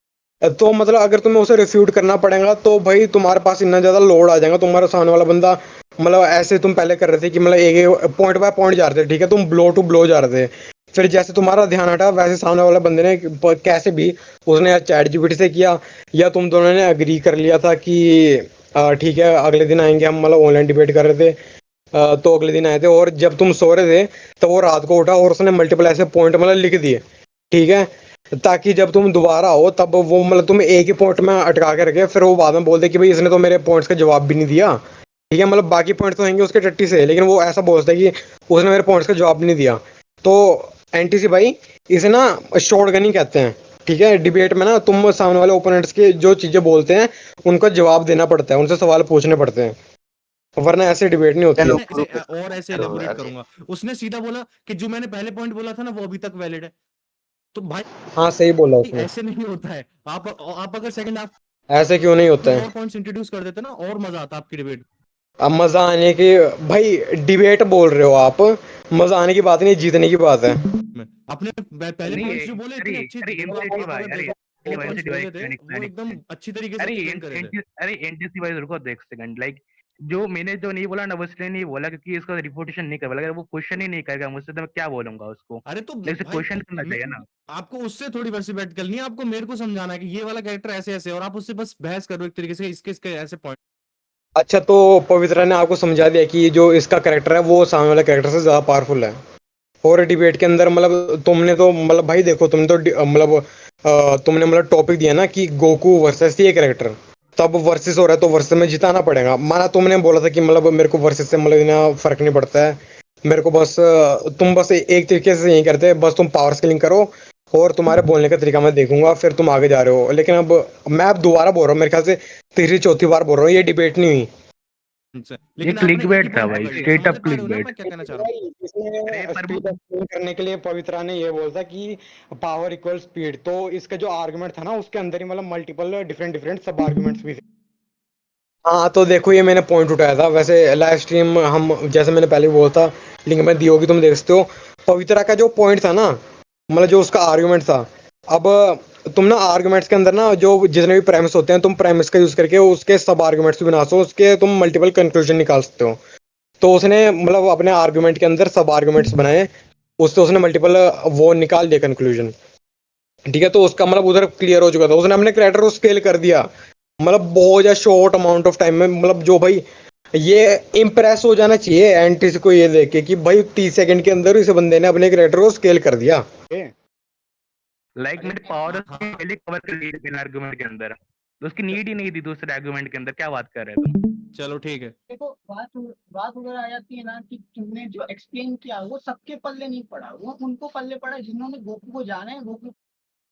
[SPEAKER 5] तो मतलब अगर तुम्हें उसे रिफ्यूट करना पड़ेगा तो भाई तुम्हारे पास इतना ज्यादा लोड आ जाएगा, तुम्हारा सामने वाला बंदा मतलब ऐसे तुम पहले कर रहे थे कि मतलब एक एक पॉइंट बाय पॉइंट जा रहे थे, ठीक है, तुम ब्लो टू ब्लो जा रहे थे, फिर जैसे तुम्हारा ध्यान हटा वैसे सामने वाले बंदे ने कैसे भी, उसने या चैट जीपीटी से किया या तुम दोनों ने अग्री कर लिया था कि ठीक है अगले दिन आएंगे हम, मतलब ऑनलाइन डिबेट कर रहे थे। तो अगले दिन आए थे और जब तुम सो रहे थे तो वो रात को उठा और उसने मल्टीपल ऐसे पॉइंट मतलब लिख दिए, ठीक है, ताकि जब तुम दोबारा आओ तब वो मतलब तुम्हें एक ही पॉइंट में अटका के रखे, फिर वो बाद में बोल दे कि भाई इसने तो मेरे पॉइंट्स का जवाब भी नहीं दिया, ठीक है, मतलब बाकी पॉइंट्स तो होंगे उसके टट्टी से, लेकिन वो ऐसा बोलता है कि उसने मेरे पॉइंट्स का जवाब भी नहीं दिया। तो एनटीसी भाई इसे ना शॉर्ट गनिंग कहते हैं, ठीक है। डिबेट में ना तुम सामने वाले ओपोनेंट्स के जो चीजें बोलते हैं उनका जवाब देना पड़ता है, उनसे सवाल पूछने पड़ते हैं, वरना ऐसे डिबेट नहीं होती है।
[SPEAKER 6] मैं इसे और ऐसे एलेबोरेट करूंगा। उसने सीधा बोला कि जो मैंने पहले पॉइंट बोला था ना वो अभी तक वैलिड है। तो भाई
[SPEAKER 5] हाँ सही बोला उसने।
[SPEAKER 6] ऐसे नहीं होता है। आप अगर सेकंड हाफ
[SPEAKER 5] ऐसे क्यों नहीं होता
[SPEAKER 6] में
[SPEAKER 5] है?
[SPEAKER 6] और पॉइंट्स इंट्रोड्यूस कर देते ना, और मजा आता आपकी डिबेट
[SPEAKER 5] अब मजा आने की, भाई डिबेट बोल रहे हो आप, मजा आने की बात नहीं, जीतने की बात है।
[SPEAKER 6] में। अपने पहले
[SPEAKER 3] नहीं
[SPEAKER 6] पॉइंट्स जो बोले
[SPEAKER 3] अरे
[SPEAKER 6] इतने अच्छे
[SPEAKER 3] अरे
[SPEAKER 6] थे, देखो
[SPEAKER 3] एमसीटी
[SPEAKER 6] आप
[SPEAKER 3] भाई,
[SPEAKER 6] अगर
[SPEAKER 3] अरे
[SPEAKER 6] देखो
[SPEAKER 3] अरे
[SPEAKER 6] वो
[SPEAKER 3] भाई
[SPEAKER 6] पॉइंट्स
[SPEAKER 3] एमसीटी भाई,
[SPEAKER 6] बोले थे वो एकदम अच्छी तरीके से
[SPEAKER 3] अरे
[SPEAKER 6] एक्सप्लेन करे थे।
[SPEAKER 3] अरे एनटीसी भाई रुको देख सेकंड, लाइक जो मैंने जो नहीं बोला ना वो इसलिए नहीं बोला क्योंकि इसका रिपोर्टेशन नहीं कर, अगर वो क्वेश्चन ही नहीं करेगा मुझसे तो मैं क्या बोलूंगा उसको,
[SPEAKER 6] अरे तो
[SPEAKER 3] लाइक
[SPEAKER 6] भाई
[SPEAKER 3] क्वेश्चन करना चाहिए ना।
[SPEAKER 6] आपको उससे थोड़ी वैसे बैट करनी है, आपको मेरे को समझाना है कि ये वाला कैरेक्टर ऐसे ऐसे, और आप उससे बस बहस करो एक तरीके से, इसके इसके ऐसे पॉइंट।
[SPEAKER 5] अच्छा तो पवित्रा ने आपको समझा दिया कि जो इसका करेक्टर है वो सामने वाले करेक्टर से ज्यादा पावरफुल है, और डिबेट के अंदर मतलब तुमने तो मतलब भाई देखो तुम तो मतलब तुमने मतलब टॉपिक दिया ना कि गोकू वर्सेस ये करेक्टर, तब वर्सेस हो रहा है तो वर्सेस में जिताना पड़ेगा। माना तुमने बोला था कि मतलब मेरे को वर्सेस से मतलब इतना फर्क नहीं पड़ता है, मेरे को बस तुम बस एक तरीके से यही करते, बस तुम पावर स्केलिंग करो और तुम्हारे बोलने का तरीका मैं देखूंगा, फिर तुम आगे जा रहे हो। लेकिन अब मैं अब दोबारा बोल रहा हूँ, मेरे ख्याल से तीसरी चौथी बार बोल रहा हूँ, ये डिबेट नहीं हुई।
[SPEAKER 3] ये
[SPEAKER 6] लेकिन आपने एक ही
[SPEAKER 3] क्लिकबेट था
[SPEAKER 6] पॉइंट
[SPEAKER 3] भाई,
[SPEAKER 6] पकड़ लिया,
[SPEAKER 3] स्ट्रेट
[SPEAKER 6] समझ
[SPEAKER 3] अप
[SPEAKER 6] पा रहे हो ना
[SPEAKER 3] क्लिकबेट।
[SPEAKER 6] मैं क्या कहना चाह रहा हूँ?
[SPEAKER 5] भाई
[SPEAKER 3] अरे
[SPEAKER 5] इसमें
[SPEAKER 3] पर
[SPEAKER 5] स्पीड एक्सप्लेन करने के लिए पवित्रा ने ये बोला था कि पावर इक्वल स्पीड, तो इसका जो आर्गुमेंट था ना उसके अंदर ही मतलब मल्टीपल डिफरेंट डिफरेंट सब आर्गुमेंट्स भी थे। हाँ तो देखो ये मैंने पॉइंट उठाया था, वैसे लाइव स्ट्रीम हम जैसे मैंने पहले भी बोला था, लिंक में दी होगी तुम देख सकते हो। पवित्रा का जो पॉइंट था ना, मतलब जो उसका आर्गुमेंट था, अब तुम ना आर्गुमेंट्स के अंदर ना जो जितने भी प्रेमिस होते हैं तुम प्रेमिस का यूज करके उसके सब आर्गुमेंट्स भी बना सकते हो, उसके तुम मल्टीपल कंक्लूजन निकाल सकते हो। तो उसने मतलब अपने आर्गुमेंट के अंदर सब आर्गुमेंट्स बनाए, उससे उसने मल्टीपल वो निकाल दिया कंक्लूजन, ठीक है, तो उसका मतलब उधर क्लियर हो चुका था, उसने अपने कैरेक्टर को स्केल कर दिया, मतलब बहुत ज्यादा शॉर्ट अमाउंट ऑफ टाइम में, मतलब जो भाई ये इम्प्रेस हो जाना चाहिए एंटी को ये देख के कि भाई 30 सेकंड के अंदर इस बंदे ने अपने कैरेक्टर को स्केल कर दिया।
[SPEAKER 3] लाइक मैंने पावर पहले कवर कर ली बिना आर्गुमेंट के अंदर, तो उसकी नीड ही नहीं थी दूसरे आर्गुमेंट के अंदर, क्या बात कर रहे हो तुम।
[SPEAKER 6] चलो ठीक है।
[SPEAKER 8] देखो बात उधर आ जाती है ना कि तुमने जो एक्सप्लेन किया वो सबके पल्ले नहीं पड़ा, वो उनको पल्ले पड़ा जिन्होंने गोकू को जाना है, गोकू।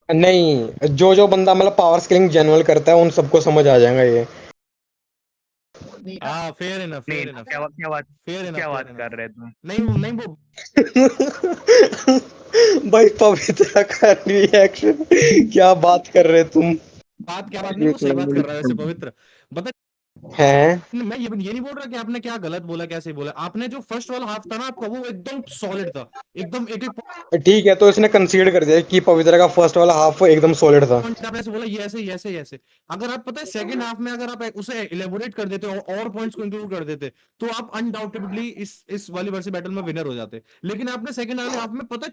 [SPEAKER 5] नहीं, जो जो बंदा मतलब पावर स्केलिंग जनरल करता है उन सबको समझ आ जाएगा ये।
[SPEAKER 8] देखा
[SPEAKER 6] हाँ फेयर इनफ,
[SPEAKER 3] नहीं
[SPEAKER 6] फेयर इनफ,
[SPEAKER 3] क्या क्या बात
[SPEAKER 6] फेयर इनफ,
[SPEAKER 3] क्या
[SPEAKER 6] फेयर
[SPEAKER 3] बात
[SPEAKER 6] इनफ।
[SPEAKER 3] कर रहे तुम?
[SPEAKER 6] नहीं नहीं वो
[SPEAKER 5] भाई पवित्रा का रिएक्शन, क्या बात कर रहे तुम?
[SPEAKER 6] क्या बात नहीं, वो सही बात कर रहा है वैसे पवित्र। बता,
[SPEAKER 5] हैं?
[SPEAKER 6] मैं ये नहीं बोल रहा कि आपने क्या गलत बोला क्या सही बोला। आपने जो फर्स्ट वाला हाफ था ना आपका, वो एकदम सॉलिड था, एकदम एक एक
[SPEAKER 5] ठीक है, तो इसने कंसीड कर दिया कि पवित्रा का फर्स्ट वाला हाफ एकदम सॉलिड था।
[SPEAKER 6] पॉइंट आपने ऐसे बोला, ये ऐसे ये ऐसे ये ऐसे। अगर आप पता है सेकंड हाफ में अगर आप उसे इलेबोरेट कर देते और पॉइंट्स को इंक्लूड कर देते, तो आप अनडाउटेडली इस वाली वर्सी बैटल में विनर हो जाते। लेकिन आपने सेकंड वाले हाफ में पता है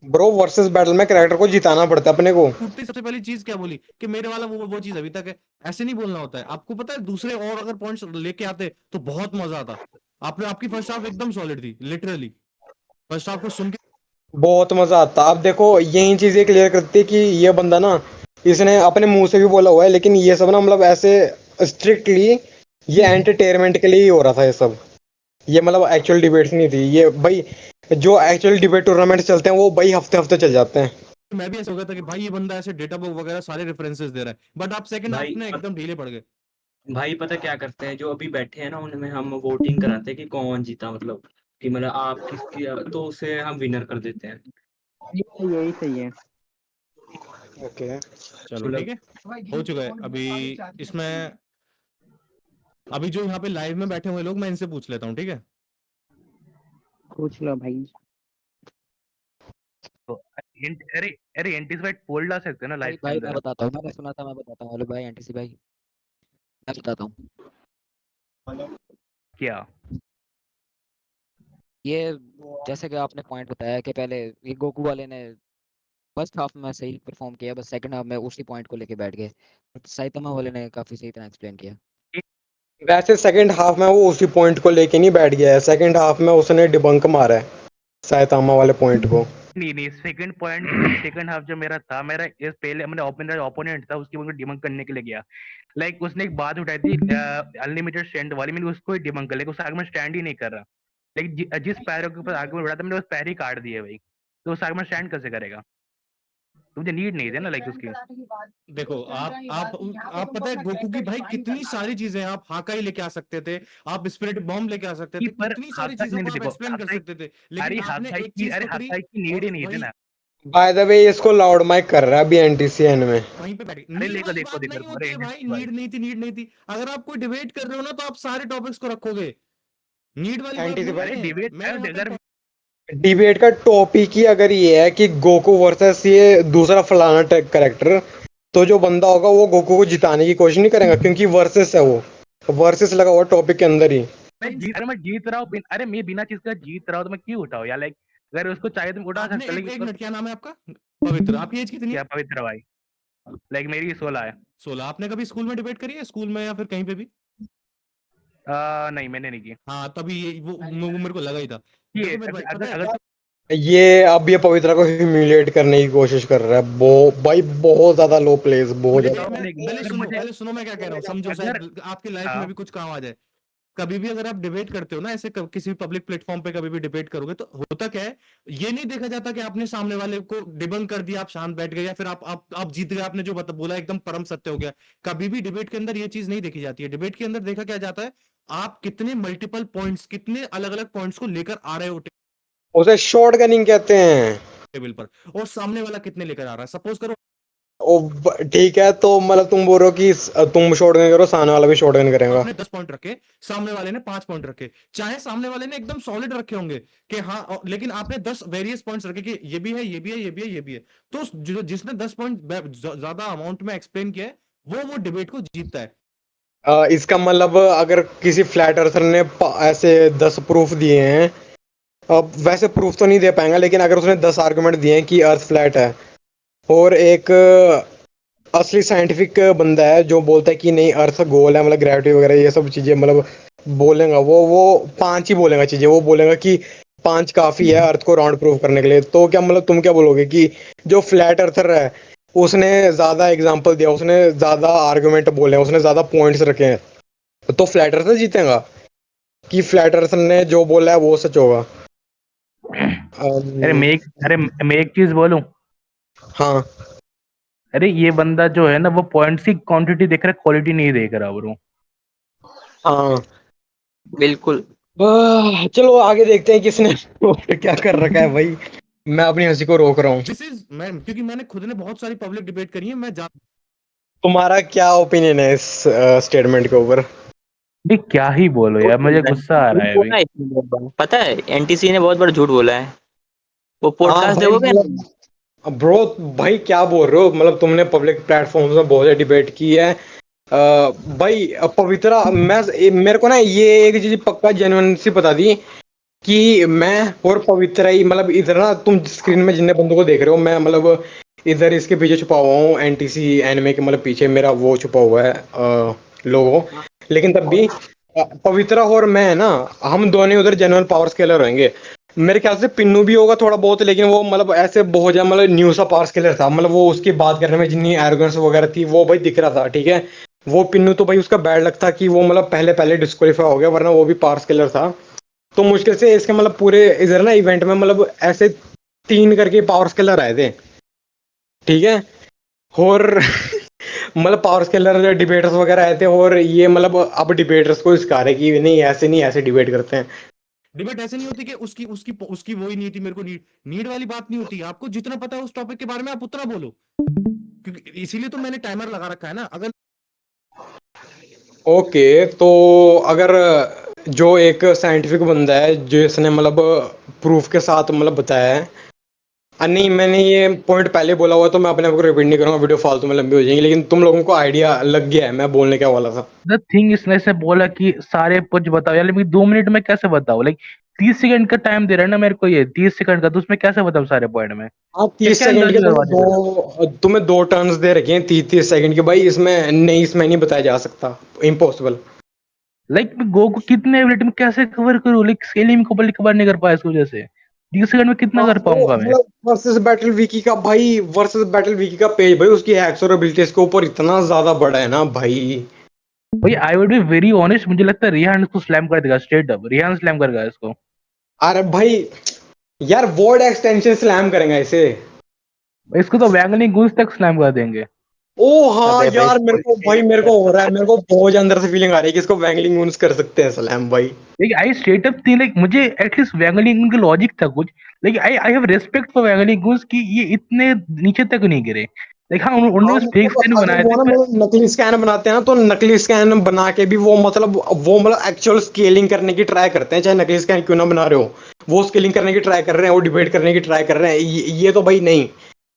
[SPEAKER 5] ब्रो, वर्सेस बैटल में कैरेक्टर को जिताना पड़ता है अपने को।
[SPEAKER 6] छूटती सबसे पहली चीज क्या बोली कि मेरे वाला वो चीज अभी तक है। ऐसे नहीं बोलना होता है। आपको पता है दूसरे और अगर पॉइंट्स लेके आते तो बहुत मजा आता। आपने आपकी फर्स्ट हाफ एकदम सॉलिड थी, लिटरली फर्स्ट हाफ को सुन के
[SPEAKER 5] बहुत मजा आता। अब देखो, यही चीजें क्लियर करती है कि ये बंदा ना, इसने अपने मुंह से भी बोला हुआ है, लेकिन ये सब ना मतलब ऐसे स्ट्रिक्टली ये एंटरटेनमेंट के लिए ही हो रहा था ये सब। ये मतलब एक्चुअल डिबेट्स नहीं थी ये भाई। जो एक्चुअल डिबेट टूर्नामेंट चलते हैं वो भाई हफ्ते हफ्ते चल जाते हैं।
[SPEAKER 6] मैं भी ऐसा हो गया था कि भाई ये बंदा ऐसे डेटा बुक वगैरह सारे रेफरेंसेस दे रहा है, बट आप सेकंड हाफ
[SPEAKER 11] भाई
[SPEAKER 6] में एकदम ढीले पड़ गए।
[SPEAKER 11] भाई पता क्या करते हैं, जो अभी बैठे हैं ना उनमें हम वोटिंग कराते हैं कि कौन जीता, मतलब कि मतलब आप किसकी, तो उसे हम विनर कर देते हैं।
[SPEAKER 7] यही सही है।
[SPEAKER 5] ओके।
[SPEAKER 6] चलो ठीक
[SPEAKER 11] मतलब
[SPEAKER 6] है,
[SPEAKER 8] भाई
[SPEAKER 6] हो
[SPEAKER 8] गेम
[SPEAKER 6] चुका है।
[SPEAKER 8] कौन
[SPEAKER 6] अभी
[SPEAKER 8] आगे चाहते हैं
[SPEAKER 6] इसमें अभी जो यहाँ पे लाइव में बैठे हुए लोग, मैं इनसे पूछ लेता हूँ, ठीक है?
[SPEAKER 7] पूछ लो भाई।
[SPEAKER 3] तो अरे अरे एंटीसाइड पोल डाल सकते हैं ना
[SPEAKER 12] भाई
[SPEAKER 3] लाइव के
[SPEAKER 12] भाई मैं
[SPEAKER 3] अंदर?
[SPEAKER 12] बताता हूँ, मैंने सुना था, मैं बताता हूँ। हेलो भाई एनटीसी भाई, मैं बताता हूँ।
[SPEAKER 3] क्या?
[SPEAKER 12] ये जैसे कि आपने पॉइंट बताया कि पहले ये गोकू वाले ने फर्स्ट हाफ में सही परफॉर्म किया, बस सेकंड हाफ में उसी पॉइंट को लेके बैठ गए। साइतमा वाले ने काफी सही तरह एक्सप्लेन किया।
[SPEAKER 5] वैसे सेकंड हाफ में वो उसी पॉइंट को लेके नहीं बैठ गया है, सेकंड हाफ में उसने डिबंक मारा है सायतामा वाले पॉइंट को।
[SPEAKER 3] नहीं नहीं, सेकंड पॉइंट, सेकंड हाफ जो मेरा था, मेरा इस पहले मेरा ओपोनेंट था, उसकी मैं डिबंक करने के लिए गया। लाइक उसने एक बात उठाई थी अनलिमिटेड स्टैंड वाली, मैंने उसको ही डिबंक कर लिया, उस आगे में स्टैंड ही नहीं कर रहा। लेकिन जिस पैरों के ऊपर आगे बढ़ा था मैंने उस पैर ही काट दिए भाई, तो उस आगे में स्टैंड कैसे करेगा? तो मुझे नीड नहीं थी ना लाइक
[SPEAKER 8] स्टैंड
[SPEAKER 3] उसकी।
[SPEAKER 8] कराने की बात,
[SPEAKER 6] देखो
[SPEAKER 8] स्टैंड कराने की बात नहीं, यहाँ पे
[SPEAKER 6] आप
[SPEAKER 8] तुमको
[SPEAKER 6] पता है
[SPEAKER 8] अपना
[SPEAKER 6] गोकू की
[SPEAKER 8] कैरेक्टर
[SPEAKER 6] भाई
[SPEAKER 8] डिफाइन
[SPEAKER 6] कितनी
[SPEAKER 8] करना है।
[SPEAKER 6] सारी चीजें हैं। आप हाकाई लेके आ सकते थे, आप स्पिरिट बॉम्ब लेके आ सकते
[SPEAKER 3] कि
[SPEAKER 6] थे,
[SPEAKER 3] पर
[SPEAKER 6] कितनी सारी
[SPEAKER 3] हाका
[SPEAKER 6] चीजों
[SPEAKER 3] नहीं,
[SPEAKER 6] को आप
[SPEAKER 3] देखो
[SPEAKER 6] एक्सप्लेन कर
[SPEAKER 3] हाकाई,
[SPEAKER 6] सकते थे, लेकिन
[SPEAKER 3] अरे
[SPEAKER 6] आपने
[SPEAKER 3] हाकाई
[SPEAKER 6] एक
[SPEAKER 3] की,
[SPEAKER 6] चीज
[SPEAKER 3] अरे
[SPEAKER 6] पकड़ी
[SPEAKER 3] हाकाई की नीड ही
[SPEAKER 6] और
[SPEAKER 3] नहीं थी
[SPEAKER 6] वही
[SPEAKER 3] ना।
[SPEAKER 5] बाय द वे इसको लाउड माइक कर रहा है अभी एनटीसीएन में।
[SPEAKER 6] वहीं पे बैठ गए।
[SPEAKER 3] अरे
[SPEAKER 6] नीड
[SPEAKER 3] देखो
[SPEAKER 6] वाली
[SPEAKER 3] देखो
[SPEAKER 6] बात
[SPEAKER 3] देखो
[SPEAKER 6] नहीं
[SPEAKER 3] देखो,
[SPEAKER 6] होती
[SPEAKER 3] अरे
[SPEAKER 6] है भाई,
[SPEAKER 3] भाई,
[SPEAKER 6] नीड नहीं थी, नीड नहीं थी। अगर आप कोई डिबेट कर रहे हो ना तो आप सारे टॉपिक्स को रखोगे, नीड वाली बात
[SPEAKER 5] एनटीसी
[SPEAKER 6] नहीं
[SPEAKER 3] अरे
[SPEAKER 6] है।
[SPEAKER 3] डिबेट
[SPEAKER 6] मैं यहाँ पे
[SPEAKER 3] अगर
[SPEAKER 5] डिबेट का टॉपिक ही अगर ये है कि गोकू वर्सेस ये दूसरा फलाना करेक्टर, तो जो बंदा होगा वो गोकू को जिताने की कोशिश नहीं करेगा, क्योंकि वर्सेस है वो, वर्सेस लगा हुआ टॉपिक के अंदर ही।
[SPEAKER 3] मैं जीत रहा हूँ, अरे मैं बिना चीज का जीत रहा हूँ तो मैं क्यों उठाऊँ यार? लाइक अगर उसको चाहिए तो मैं उठा
[SPEAKER 6] आपने
[SPEAKER 3] सकता,
[SPEAKER 6] एक एक
[SPEAKER 3] लेकिन
[SPEAKER 6] मिनट, क्या नाम है आपका? पवित्र। आपकी एज कितनी
[SPEAKER 3] क्या
[SPEAKER 6] है?
[SPEAKER 3] पवित्र भाई? लाइक मेरी 16 है।
[SPEAKER 6] 16। आपने कभी स्कूल में डिबेट करी है, स्कूल में या फिर कहीं पे भी?
[SPEAKER 3] नहीं मैंने नहीं की।
[SPEAKER 6] हाँ तभी ये वो मेरे को लगा ही था।
[SPEAKER 3] ये
[SPEAKER 6] देखो मेरे भाई पता
[SPEAKER 3] अगर
[SPEAKER 6] है,
[SPEAKER 3] अगर
[SPEAKER 5] ये अब ये पवित्रा को ह्यूमिलिएट करने की कोशिश कर रहा है। भाई बहुत ज्यादा लो प्लेस, बहुत
[SPEAKER 3] मुझे
[SPEAKER 5] ज्यादा।
[SPEAKER 6] पहले
[SPEAKER 3] अगर
[SPEAKER 6] सुनो,
[SPEAKER 3] मुझे
[SPEAKER 6] मैं क्या कह रहा हूँ समझो,
[SPEAKER 3] अगर
[SPEAKER 6] शायद आपकी लाइफ में
[SPEAKER 3] हाँ
[SPEAKER 6] भी कुछ काम आ जाए। कभी भी अगर आप डिबेट करते हो ना ऐसे किसी पब्लिक प्लेटफॉर्म पे कभी भी डिबेट करोगे, तो होता क्या है, ये नहीं देखा जाता कि आपने सामने वाले को डिबंक कर दिया, आप शांत बैठ गए, या फिर आप जीत गए, आपने जो बोला एकदम परम सत्य हो गया। कभी भी डिबेट के अंदर ये चीज नहीं देखी जाती है। डिबेट के अंदर देखा क्या जाता है, आप कितने मल्टीपल पॉइंट्स, कितने अलग अलग पॉइंट्स को लेकर आ रहे हो
[SPEAKER 5] उसे शॉर्ट गनिंग कहते हैं।
[SPEAKER 6] टेबल पर, और सामने वाला कितने लेकर आ रहा है। सपोज करो
[SPEAKER 5] ठीक है, तो मतलब तुम बोल रहे हो कि तुम शॉर्ट गन करो, सामने वाला भी शॉर्ट गन करेगा।
[SPEAKER 6] आपने 10 पॉइंट रखे, सामने वाले ने 5 पॉइंट रखे, चाहे सामने वाले ने एकदम सॉलिड रखे होंगे कि हाँ, लेकिन आपने 10 वेरियस पॉइंट्स रखे कि ये भी है, ये भी है, ये भी है, ये भी है, तो जिसने 10 पॉइंट ज्यादा अमाउंट में एक्सप्लेन किया है, वो डिबेट को जीतता है।
[SPEAKER 5] इसका मतलब अगर किसी फ्लैट अर्थर ने ऐसे 10 प्रूफ दिए हैं, अब वैसे प्रूफ तो नहीं दे पाएंगा, लेकिन अगर उसने 10 आर्गुमेंट दिए हैं कि अर्थ फ्लैट है, और एक असली साइंटिफिक बंदा है जो बोलता है कि नहीं अर्थ गोल है, मतलब ग्रेविटी वगैरह ये सब चीजें मतलब बोलेगा, वो 5 ही बोलेगा चीजें, वो बोलेगा कि 5 काफी है अर्थ को राउंड प्रूफ करने के लिए। तो क्या मतलब तुम क्या बोलोगे कि जो फ्लैट अर्थर है उसने ज्यादा एग्जाम्पल दिया, उसने ज्यादा आर्गुमेंट बोले, उसने ज्यादा पॉइंट्स रखे हैं, तो फ्लैट अर्थर जीतेगा कि फ्लैट अर्थर ने जो बोला है वो सच होगा?
[SPEAKER 3] अरे मैं एक चीज बोलूं।
[SPEAKER 5] हाँ।
[SPEAKER 3] अरे ये बंदा जो है ना वो पॉइंट्स की क्वांटिटी देख रहा है, क्वालिटी नहीं देख रहा ब्रो।
[SPEAKER 5] हाँ
[SPEAKER 4] बिल्कुल।
[SPEAKER 5] चलो आगे देखते हैं किसने क्या कर रखा है भाई। मैं अपनी हंसी को रोक रहा हूँ।
[SPEAKER 6] दिस इज मैं, क्योंकि मैंने खुद ने बहुत सारी पब्लिक डिबेट करी है, मैं
[SPEAKER 5] तुम्हारा क्या ओपिनियन है इस स्टेटमेंट के ऊपर?
[SPEAKER 3] भाई क्या ही बोलो यार, मुझे गुस्सा आ रहा
[SPEAKER 4] झूठ
[SPEAKER 3] है अभी।
[SPEAKER 4] बोला है इसने बहुत बार। पता है एनटीसी ने बहुत बार झूठ बोला है। वो
[SPEAKER 5] हाँ
[SPEAKER 4] पॉडकास्ट
[SPEAKER 5] भाई
[SPEAKER 4] देखोगे ना?
[SPEAKER 5] मतलब ब्रो, भाई क्या बोल रहे हो? मतलब तुमने पब्लिक प्लेटफॉर्म्स में बहुत डिबेट की है। भाई पवित्रा, मेरे को ना ये एक चीज पक्का जेन्युइन सी बता दी कि मैं और पवित्रा ही, मतलब इधर ना तुम स्क्रीन में जितने बंदों को देख रहे हो, मैं मतलब इधर इसके पीछे छुपा हुआ हूँ एनटीसी एनिमे के, मतलब पीछे मेरा वो छुपा हुआ है लोगो। लेकिन तब भी पवित्रा और मैं ना, हम दोनों उधर जेन्युइन पावर स्केलर होंगे। मेरे ख्याल से पिन्नू भी होगा थोड़ा बहुत, लेकिन वो मतलब ऐसे बहुत ज्यादा मतलब न्यू सा पावर स्केलर था, मतलब वो उसकी बात करने में जितनी एरोगेंस वगैरह थी वो भाई दिख रहा था, ठीक है। वो पिन्नू तो भाई उसका बैड लक था कि वो मतलब पहले पहले डिस्क्वालीफाई हो गया, वरना वो भी पावर स्केलर था। तो मुश्किल से इसके मतलब पूरे इधर ना इवेंट में मतलब ऐसे 3 करके पावर स्केलर आए थे, ठीक है। और मतलब पावर स्केलर डिबेटर्स वगैरह आए थे, और ये मतलब अब डिबेटर्स को सिखा रहे कि नहीं ऐसे नहीं, ऐसे डिबेट करते हैं।
[SPEAKER 6] डिबेट ऐसे नहीं होती कि उसकी उसकी उसकी वो ही नहीं थी, मेरे को नीड नीड वाली बात नहीं होती। आपको जितना पता है उस टॉपिक के बारे में आप उतना बोलो, क्योंकि इसीलिए तो मैंने टाइमर लगा रखा है ना। अगर
[SPEAKER 5] ओके, तो अगर जो एक साइंटिफिक बंदा है जिसने मतलब प्रूफ के साथ मतलब बताया है, नहीं मैंने ये पॉइंट पहले बोला हुआ, तो मैं अपने आप को रिपीट नहीं करूंगा, वीडियो फालतू में लंबी हो जाएगी, लेकिन तुम लोगों को आइडिया लग गया है मैं बोलने क्या वाला था।
[SPEAKER 3] द थिंग इसने से बोला कि सारे कुछ बताओ यार, लेकिन 2 मिनट में कैसे बताओ? लाइक 30 सेकंड का टाइम दे रहा है ना मेरे को, ये 30 सेकंड का, तो उसमें कैसे बताओ सारे पॉइंट में?
[SPEAKER 5] हाँ
[SPEAKER 3] क्या
[SPEAKER 5] 30
[SPEAKER 3] क्या
[SPEAKER 5] सेकंड के
[SPEAKER 3] अंदाजा करवा दिया?
[SPEAKER 5] तुम्हें 2 टर्न्स दे रखे हैं 30 30 सेकंड के भाई, इसमें नहीं बताया जा सकता, इम्पॉसिबल।
[SPEAKER 3] लाइक मैं गो को कितने मिनट में कैसे कवर करूँ? लाइक स्केलिंग को पहले कवर नहीं कर पाया इस वजह से। 30 सेकंड में कितना
[SPEAKER 5] हाँ
[SPEAKER 3] कर
[SPEAKER 5] वो
[SPEAKER 3] पाऊंगा मैं?
[SPEAKER 5] मतलब वर्सेस बैटल विकी का भाई, वर्सेस बैटल विकी का पेज भाई उसकी हैक्स और एबिलिटीज के ऊपर इतना ज्यादा बड़ा है ना भाई।
[SPEAKER 3] भाई I would be very honest, मुझे लगता है रिहान इसको स्लैम कर देगा, स्ट्रेट अप रिहान स्लैम करेगा इसको।
[SPEAKER 5] अरे भाई यार वर्ड एक्सटेंशन स्लैम करेंगे इसे।
[SPEAKER 3] इसको तो वैंगलिंग गूंज तक स्लैम कर देंगे।
[SPEAKER 5] ओ हाँ
[SPEAKER 2] अबे भाई
[SPEAKER 5] यार, मेरे को भाई मेरे
[SPEAKER 2] स्पोर्ट
[SPEAKER 5] को हो रहा है, मेरे को बहुत अंदर से फीलिंग आ रही है कि इसको वैंगलिंग वूंस कर सकते हैं सलाम भाई।
[SPEAKER 3] लाइक आई स्ट्रेट अप थी, लाइक मुझे एटलीस्ट वैंगलिंग का लॉजिक था कुछ। Like I I have respect for wangling गूंज कि ये इतने नीचे तक नहीं गिरे। लाइक हाँ, उन्होंने
[SPEAKER 5] हाँ
[SPEAKER 3] बस फेक
[SPEAKER 5] मतलब
[SPEAKER 3] स्किन
[SPEAKER 5] अगर
[SPEAKER 3] बनाए
[SPEAKER 5] वो
[SPEAKER 3] थे
[SPEAKER 5] ना
[SPEAKER 3] पर।
[SPEAKER 5] मतलब नकली स्कैन बनाते हैं ना, तो नकली स्कैन बना के भी वो मतलब एक्चुअल स्केलिंग करने की ट्राई करते हैं, चाहे नकली स्कैन क्यों ना बना रहे हो। वो स्केलिंग करने की ट्राई कर रहे हैं, वो डिबेट करने की ट्राई कर रहे हैं, ये तो भाई नहीं।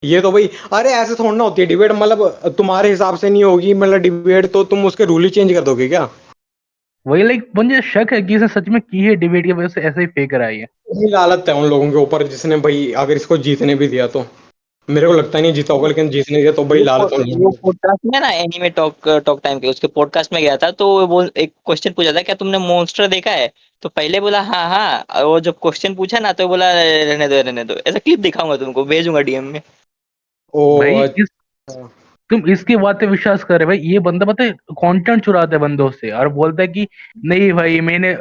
[SPEAKER 5] ये तो भाई, अरे ऐसे थोड़ा ना होती है डिबेट, मतलब तुम्हारे हिसाब से नहीं होगी मतलब डिबेट, तो तुम उसके रूल ही चेंज कर दोगे क्या?
[SPEAKER 3] वही लाइक मुझे शक है कि इसने सच में की है डिबेट की वजह से ऐसे ही फेक रहा है ये।
[SPEAKER 5] ये लालच है उन लोगों के ऊपर जिसने भाई अगर इसको जीतने भी दिया तो। मेरे को लगता नहीं जीता होगा, लेकिन जीतने दिया तो भाई लालच उन लोगों
[SPEAKER 4] वो
[SPEAKER 5] के ऊपर।
[SPEAKER 4] पॉडकास्ट में ना एनीमे टॉक टॉक टाइम के उसके पॉडकास्ट में गया था, तो वो एक क्वेश्चन पूछा था क्या तुमने मॉन्स्टर देखा है? तो पहले बोला हाँ हाँ, और वो जब क्वेश्चन पूछा ना तो बोला रहने दो रहने दो। ऐसा क्लिप दिखाऊंगा तुमको, भेजूंगा डीएम में।
[SPEAKER 5] ओ
[SPEAKER 3] भाई इस
[SPEAKER 5] अच्छा।
[SPEAKER 3] तुम इसकी बात पे विश्वास कर रहे भाई? ये बंदा पता है कंटेंट चुराता है बंदों से और बोलता है कि नहीं भाई मैंने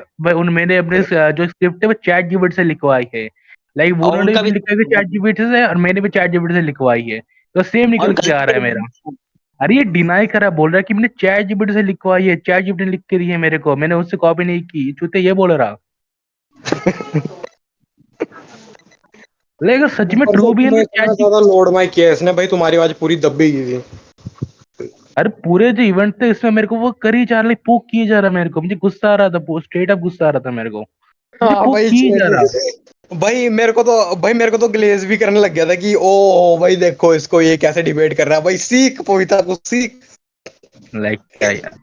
[SPEAKER 3] अपने जो स्क्रिप्ट है वो चैट जीपीटी से लिखवाई है। लाइक वो
[SPEAKER 4] और
[SPEAKER 3] उन्होंने
[SPEAKER 4] उनका
[SPEAKER 3] भी
[SPEAKER 4] भी
[SPEAKER 3] लिखा है कि चैट जीपीटी से, और मैंने भी चैट जीपीटी से लिखवाई है। तो सेम
[SPEAKER 4] और
[SPEAKER 3] निकल के आ
[SPEAKER 4] गलती
[SPEAKER 3] रहा है मेरा। अरे ये डिनाई कर रहा है, बोल रहा है कि मैंने चैट जीपीटी से लिखवाई है, चैट जीपीटी ने लिख के दी है मेरे को, मैंने उससे कॉपी नहीं की, चूते ये बोल रहा। लेकिन अगर सच में
[SPEAKER 5] ऊपर से
[SPEAKER 3] ट्रू भी है
[SPEAKER 5] तुमने
[SPEAKER 3] ना
[SPEAKER 5] इतना
[SPEAKER 3] चैट।
[SPEAKER 5] ज्यादा लोड माई किया इसने भाई, तुम्हारी आवाज पूरी दब भी गई थी।
[SPEAKER 3] अरे पूरे जो इवेंट थे इसमें मेरे को वो कर ही जा रहा, पोक किए जा रहा, मेरे को मुझे गुस्सा आ रहा था, स्ट्रेट अप गुस्सा आ रहा था मेरे को, मुझे
[SPEAKER 5] हाँ
[SPEAKER 3] पोक
[SPEAKER 5] भाई
[SPEAKER 3] किए जा रहा।
[SPEAKER 5] भाई मेरे को तो ग्लेज भी करने लग गया था कि ओ भाई देखो इसको, ये कैसे डिबेट कर रहा है भाई, सीख पविता को सीख।
[SPEAKER 3] लाइक क्या यार,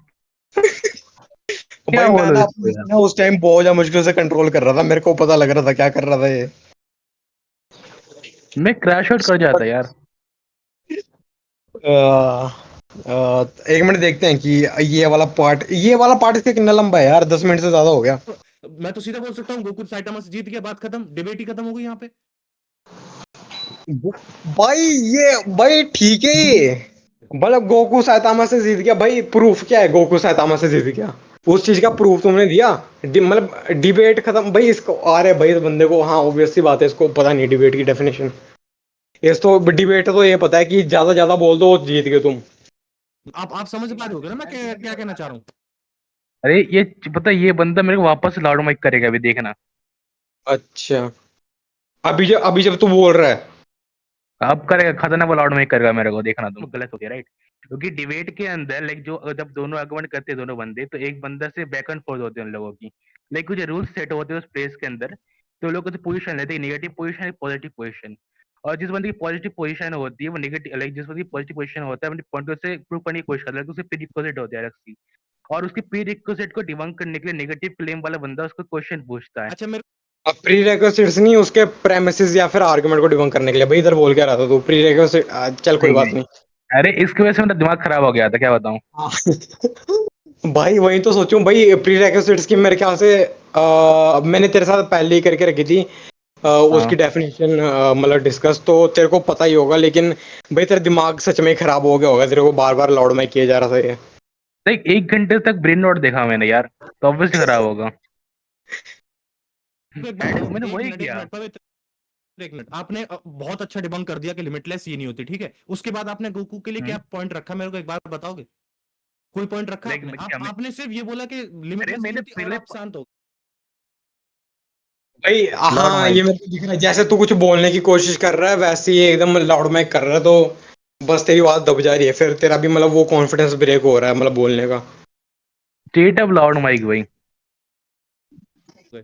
[SPEAKER 3] क्या
[SPEAKER 5] भाई मैं
[SPEAKER 3] बोलो
[SPEAKER 5] ना
[SPEAKER 3] इसको
[SPEAKER 5] अपने
[SPEAKER 3] यार।
[SPEAKER 5] ना उस टाइम बहुत ज्यादा मुश्किल से कंट्रोल कर रहा था, मेरे को पता लग रहा था क्या कर रहा था ये।
[SPEAKER 3] मैं क्रैश आउट कर जाता यार।
[SPEAKER 5] एक मिनट देखते हैं कि ये वाला पार्ट इसका कितना लंबा है यार, 10 मिनट से ज्यादा हो गया।
[SPEAKER 6] मैं तो सीधा बोल सकता हूँ गोकुल साइटामा से जीत गया, बात खत्म, डिबेट ही खत्म हो गई यहाँ पे।
[SPEAKER 5] भाई ये भाई ठीक है ये, मतलब गोकू साइतामा से जीत गया भाई, प्रूफ क्या है गोकू साइतामा से जीत गया? उस चीज का प्रूफ तुमने दिया? मतलब डिबेट खत्म भाई, इसको आ रहे भाई इस बंदे को, हाँ ऑब्वियस सी बात है इसको पता नहीं डिबेट की डेफिनेशन। इस तो डिबेट तो ये पता है कि ज्यादा ज्यादा बोल दो जीत गए तुम।
[SPEAKER 6] आप समझ पा रहे होगे ना मैं क्या क्या कहना चाह रहा हूँ।
[SPEAKER 3] अरे ये पता है, ये बंदा मेरे को वापस लाउड माइक करेगा अभी, देखना।
[SPEAKER 5] अच्छा, अभी जब तू बोल रहा है।
[SPEAKER 3] अब करेगा, खतरनाक लाउड माइक करेगा मेरे को, देखना तुम। गलत हो गया, राइट? क्योंकि डिबेट के अंदर लाइक जो जब दोनों आर्गुमेंट करते हैं दोनों बंदे, तो एक बंदा से बैक एंड फोर्थ होते हैं उन लोगों की। लाइक कुछ रूल्स सेट होते हैं उस प्लेस के अंदर, तो लोग कुछ पोजीशन लेते हैं, नेगेटिव पोजीशन, पॉजिटिव पोजीशन। और जिस बंदे की पॉजिटिव पोजीशन होती है वो नेगेटिव, लाइक जिस बंदे की पॉजिटिव पोजीशन होता है अपने पॉइंट से प्रूव करने की कोशिश करता है, तो उसके प्री रिक्विजिट होते हैं अलग सी। और उसके प्री रिक्विजिट को डिबंक करने के लिए नेगेटिव क्लेम वाला बंदा उसको क्वेश्चन पूछता है।
[SPEAKER 6] अच्छा मेरे
[SPEAKER 5] अब प्री रेक्विजिट्स नहीं, उसके प्रेमिसेस या फिर आर्गुमेंट को डिबंक करने के लिए। भाई इधर बोल क्या रहा था तू? प्री रेक्विजिट, चल कोई
[SPEAKER 3] नहीं
[SPEAKER 5] बात
[SPEAKER 3] नहीं,
[SPEAKER 5] नहीं।
[SPEAKER 3] अरे इसकी वजह से मेरा दिमाग खराब हो गया था, क्या बताऊं।
[SPEAKER 5] भाई वही तो सोचूं भाई, प्री रेक्विजिट्स की मेरे ख्याल से मैंने तेरे साथ पहले ही करके रखी थी। उसकी
[SPEAKER 3] हाँ,
[SPEAKER 5] डेफिनेशन मतलब डिस्कस तो तेरे को पता ही होगा, लेकिन भाई तेरा दिमाग सच में खराब हो गया होगा, तेरे को बार बार लाउड माइक किया जा रहा था ये।
[SPEAKER 3] लाइक 1 घंटे तक ब्रेन नॉट देखा मैंने यार, तो ऑब्वियसली खराब होगा। मैंने
[SPEAKER 6] एक
[SPEAKER 3] वही
[SPEAKER 6] मिनट एक
[SPEAKER 3] किया।
[SPEAKER 6] मिनट पवित्र, एक मिनट। आपने बहुत अच्छा डिबंक कर दिया कि लिमिटलेस ये नहीं होती, ठीक है। उसके बाद आपने गोकू के लिए क्या पॉइंट रखा, मेरे को एक बार बताओगे? कोई पॉइंट रखा
[SPEAKER 3] लाइक
[SPEAKER 6] आपने?
[SPEAKER 3] क्या मैं,
[SPEAKER 6] आपने सिर्फ ये बोला कि
[SPEAKER 3] अरे
[SPEAKER 6] लिमिटलेस नहीं
[SPEAKER 3] मैंने
[SPEAKER 6] होती और
[SPEAKER 3] पहले
[SPEAKER 6] आप शांत हो
[SPEAKER 5] भाई
[SPEAKER 3] लॉर्ड
[SPEAKER 5] हाँ,
[SPEAKER 3] माइक।
[SPEAKER 5] ये मेरे को दिख रहा है जैसे तू कुछ बोलने की कोशिश कर रहा है, वैसे ही एकदम लाउड माइक कर रहा है, तो बस तेरी आवाज दब जा रही है, फिर तेरा भी मतलब वो कॉन्फिडेंस ब्रेक हो रहा है मतलब बोलने का।
[SPEAKER 3] स्टेट ऑफ लॉर्ड माइक भाई।
[SPEAKER 6] गए।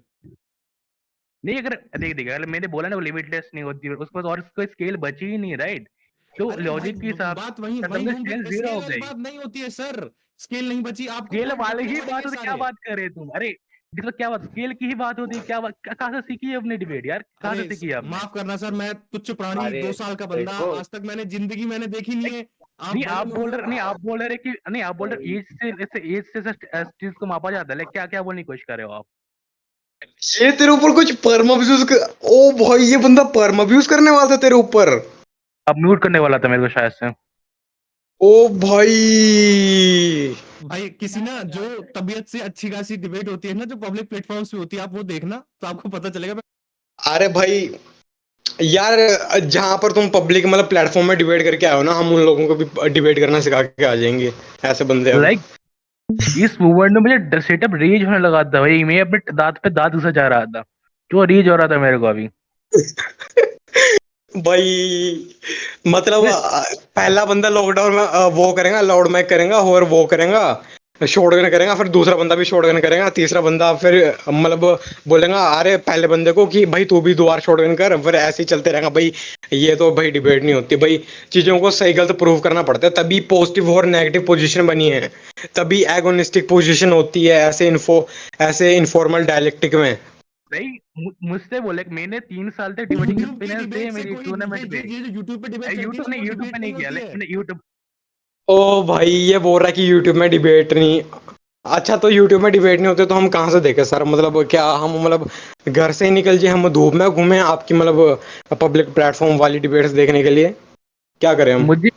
[SPEAKER 3] नहीं, अगर देख देख, अगर मैंने बोला ना वो लिमिटलेस नहीं होती, उसके बाद और कोई स्केल बची ही नहीं, राइट? तो
[SPEAKER 6] अरे भाई
[SPEAKER 3] लॉजिक के हिसाब
[SPEAKER 6] बात वही
[SPEAKER 3] से
[SPEAKER 6] वही
[SPEAKER 3] समझो
[SPEAKER 6] घूम
[SPEAKER 3] स्केल
[SPEAKER 6] के
[SPEAKER 3] जीरो
[SPEAKER 6] स्केल
[SPEAKER 3] हो
[SPEAKER 6] वाली
[SPEAKER 3] गई।
[SPEAKER 6] बात नहीं होती है सर। स्केल नहीं बची, आपको
[SPEAKER 3] स्केल
[SPEAKER 6] पॉइंट
[SPEAKER 3] वाले
[SPEAKER 6] रखने
[SPEAKER 3] ही बात
[SPEAKER 6] पड़ेंगे
[SPEAKER 3] होती, क्या
[SPEAKER 6] सारे।
[SPEAKER 3] बात कर रहे तुम? अरे मतलब क्या बात, स्केल की ही बात होती, क्या बात, कहाँ से सीखी है अपनी डिबेट यार, कहाँ
[SPEAKER 6] अरे
[SPEAKER 3] से सीखी है आपने?
[SPEAKER 6] माफ करना सर, मैं तुच्छ प्राणी,
[SPEAKER 11] अरे
[SPEAKER 6] 2 साल का बंदा,
[SPEAKER 11] देखो,
[SPEAKER 6] आज तक मैंने जिंदगी मैंने देखी नहीं
[SPEAKER 3] Like,
[SPEAKER 6] है। आप
[SPEAKER 3] नहीं
[SPEAKER 6] बड़े
[SPEAKER 3] आप
[SPEAKER 6] लोग
[SPEAKER 3] बोल रहे,
[SPEAKER 6] हो।
[SPEAKER 3] नहीं आप बोल रहे कि नहीं, आप बोल रहे एज से, ऐसे एज से चीज को मापा जाता है, लाइक क्या क्या बोलने की कोशिश कर रहे हो आप?
[SPEAKER 5] ये तेरे ऊपर कुछ परम अब्यूज कर... ओ भाई, ये बंदा परम अब्यूज करने वाला था तेरे ऊपर।
[SPEAKER 3] अब म्यूट करने वाला था मेरे को शायद से।
[SPEAKER 5] ओ भाई,
[SPEAKER 6] भाई किसी ना जो तबीयत से अच्छी खासी डिबेट होती है ना, जो पब्लिक प्लेटफॉर्म्स पे होती है, आप वो देखना तो आपको पता चलेगा।
[SPEAKER 5] अरे भाई यार, जहां पर तुम पब्लिक मतलब प्लेटफॉर्म में डिबेट करके आए हो ना, हम उन लोगों को भी डिबेट करना सिखा के आ जाएंगे। ऐसे बंदे हम।
[SPEAKER 3] लाइक इस मूवमेंट में मुझे सेटअप रीज होने लगा था भाई, मैं अपने दांत पे दांत घुसा जा रहा था, जो रीज हो रहा था मेरे को अभी।
[SPEAKER 5] भाई मतलब
[SPEAKER 3] मैं
[SPEAKER 5] पहला बंदा लॉकडाउन में वो करेगा, लाउड माइक करेगा और वो करेगा, शॉटगन करेगा, फिर दूसरा बंदा भी शॉटगन करेगा, तीसरा बंदा फिर मतलब बोलेगा अरे पहले बंदे को कि भाई तू भी 2 बार शॉटगन कर, फिर ऐसे ही चलते रहेगा भाई। ये तो भाई डिबेट नहीं होती भाई, चीजों को सही गलत प्रूव करना पड़ता है, तभी पॉजिटिव और नेगेटिव पोजीशन बनी है, तभी एगोनिस्टिक पोजीशन होती है ऐसे इनफॉर्मल डायलेक्टिक में।
[SPEAKER 3] भाई मुझसे बोले कि मैंने 3 साल तक डिबेटिंग
[SPEAKER 6] यूट्यूब की
[SPEAKER 3] एक्सपीरियंस है
[SPEAKER 6] डिबेट से
[SPEAKER 3] मेरी
[SPEAKER 6] कोई
[SPEAKER 3] टूर्नामेंट
[SPEAKER 6] ये
[SPEAKER 3] पे।
[SPEAKER 6] ये जो यूट्यूब पे डिबेट चलती है
[SPEAKER 3] यूट्यूब
[SPEAKER 6] ना,
[SPEAKER 3] नहीं,
[SPEAKER 6] वो
[SPEAKER 3] यूट्यूब पे
[SPEAKER 6] डिबेट
[SPEAKER 3] नहीं
[SPEAKER 6] नहीं
[SPEAKER 3] किया,
[SPEAKER 6] होती
[SPEAKER 3] लाइक
[SPEAKER 6] है।
[SPEAKER 3] मैंने यूट्यूब।
[SPEAKER 5] ओ भाई, ये बोल रहा है कि यूट्यूब में डिबेट नहीं। अच्छा, तो यूट्यूब में डिबेट नहीं होते तो हम कहाँ से देखें सर? मतलब क्या हम मतलब घर से ही निकल जाए, हम धूप में घूमें आपकी मतलब पब्लिक प्लेटफॉर्म वाली डिबेट्स देखने के लिए? क्या करें हम?
[SPEAKER 3] मुझे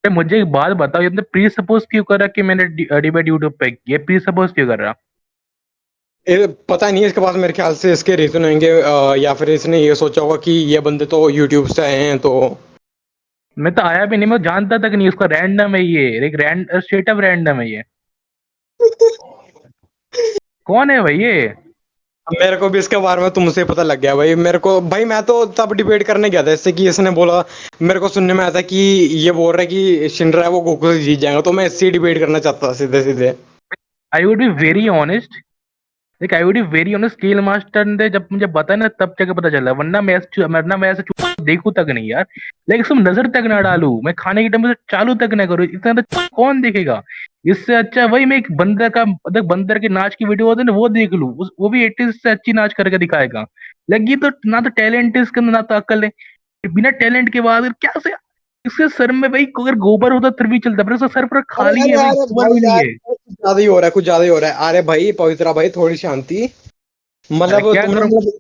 [SPEAKER 3] मुझे एक बात बताओ, ये प्री सपोज क्यों कर रहा कि मैंने डिबेट यूट्यूब पे की? ये प्री सपोज क्यों कर रहा?
[SPEAKER 5] पता नहीं, इसके पास मेरे ख्याल से इसके रीजन होंगे, या फिर इसने ये सोचा होगा कि ये बंदे तो यूट्यूब से आए हैं तो।
[SPEAKER 3] मैं तो आया भी नहीं, मैं जानता तक नहीं उसका, रैंडम है ये, एक स्ट्रेट अप रैंडम है ये। कौन है भाई ये?
[SPEAKER 5] मेरे को भी इसके बारे में तुमसे पता लग गया भाई। मेरे को भाई, मैं तो तब डिबेट करने गया था इससे कि इसने बोला, मेरे को सुनने में आया था कि ये बोल रहा है कि शिनरा है वो गोकू से जीत जाएगा, तो मैं इससे ही डिबेट करना चाहता था सीधे सीधे।
[SPEAKER 3] I would be very honest, like I would be very honest, scale master ने जब मुझे बताया ना तब जाके पता चला, वरना मैं ऐसे देखूं तक नहीं यार। लाइक इसमें नजर तक ना डालू, मैं खाने के टाइम से चालू तक ना करूँ, इतना तो कौन देखेगा? इससे अच्छा वही मैं एक बंदर का, मतलब बंदर के नाच की वीडियो होती है ना, वो देख लूं, वो भी 80 से अच्छी नाच करके दिखाएगा। लाइक ये तो ना तो टैलेंट है इसके अंदर, ना तो अक्ल है। बिना टैलेंट के बाद क्या से इसके सर में भाई अगर गोबर होता फिर भी चलता, पर उसका सर पूरा
[SPEAKER 5] अरे
[SPEAKER 3] खाली
[SPEAKER 5] अरे
[SPEAKER 3] है भाई,
[SPEAKER 5] अरे
[SPEAKER 3] गोबर
[SPEAKER 5] भाई
[SPEAKER 3] भी नहीं
[SPEAKER 5] यार,
[SPEAKER 3] है।
[SPEAKER 5] कुछ ज्यादा ही हो रहा है, कुछ ज्यादा ही हो रहा है। अरे भाई पवित्रा भाई, थोड़ी शांति।
[SPEAKER 3] अरे
[SPEAKER 5] मतलब
[SPEAKER 3] क्या
[SPEAKER 5] तुमने
[SPEAKER 3] करूं?
[SPEAKER 5] मतलब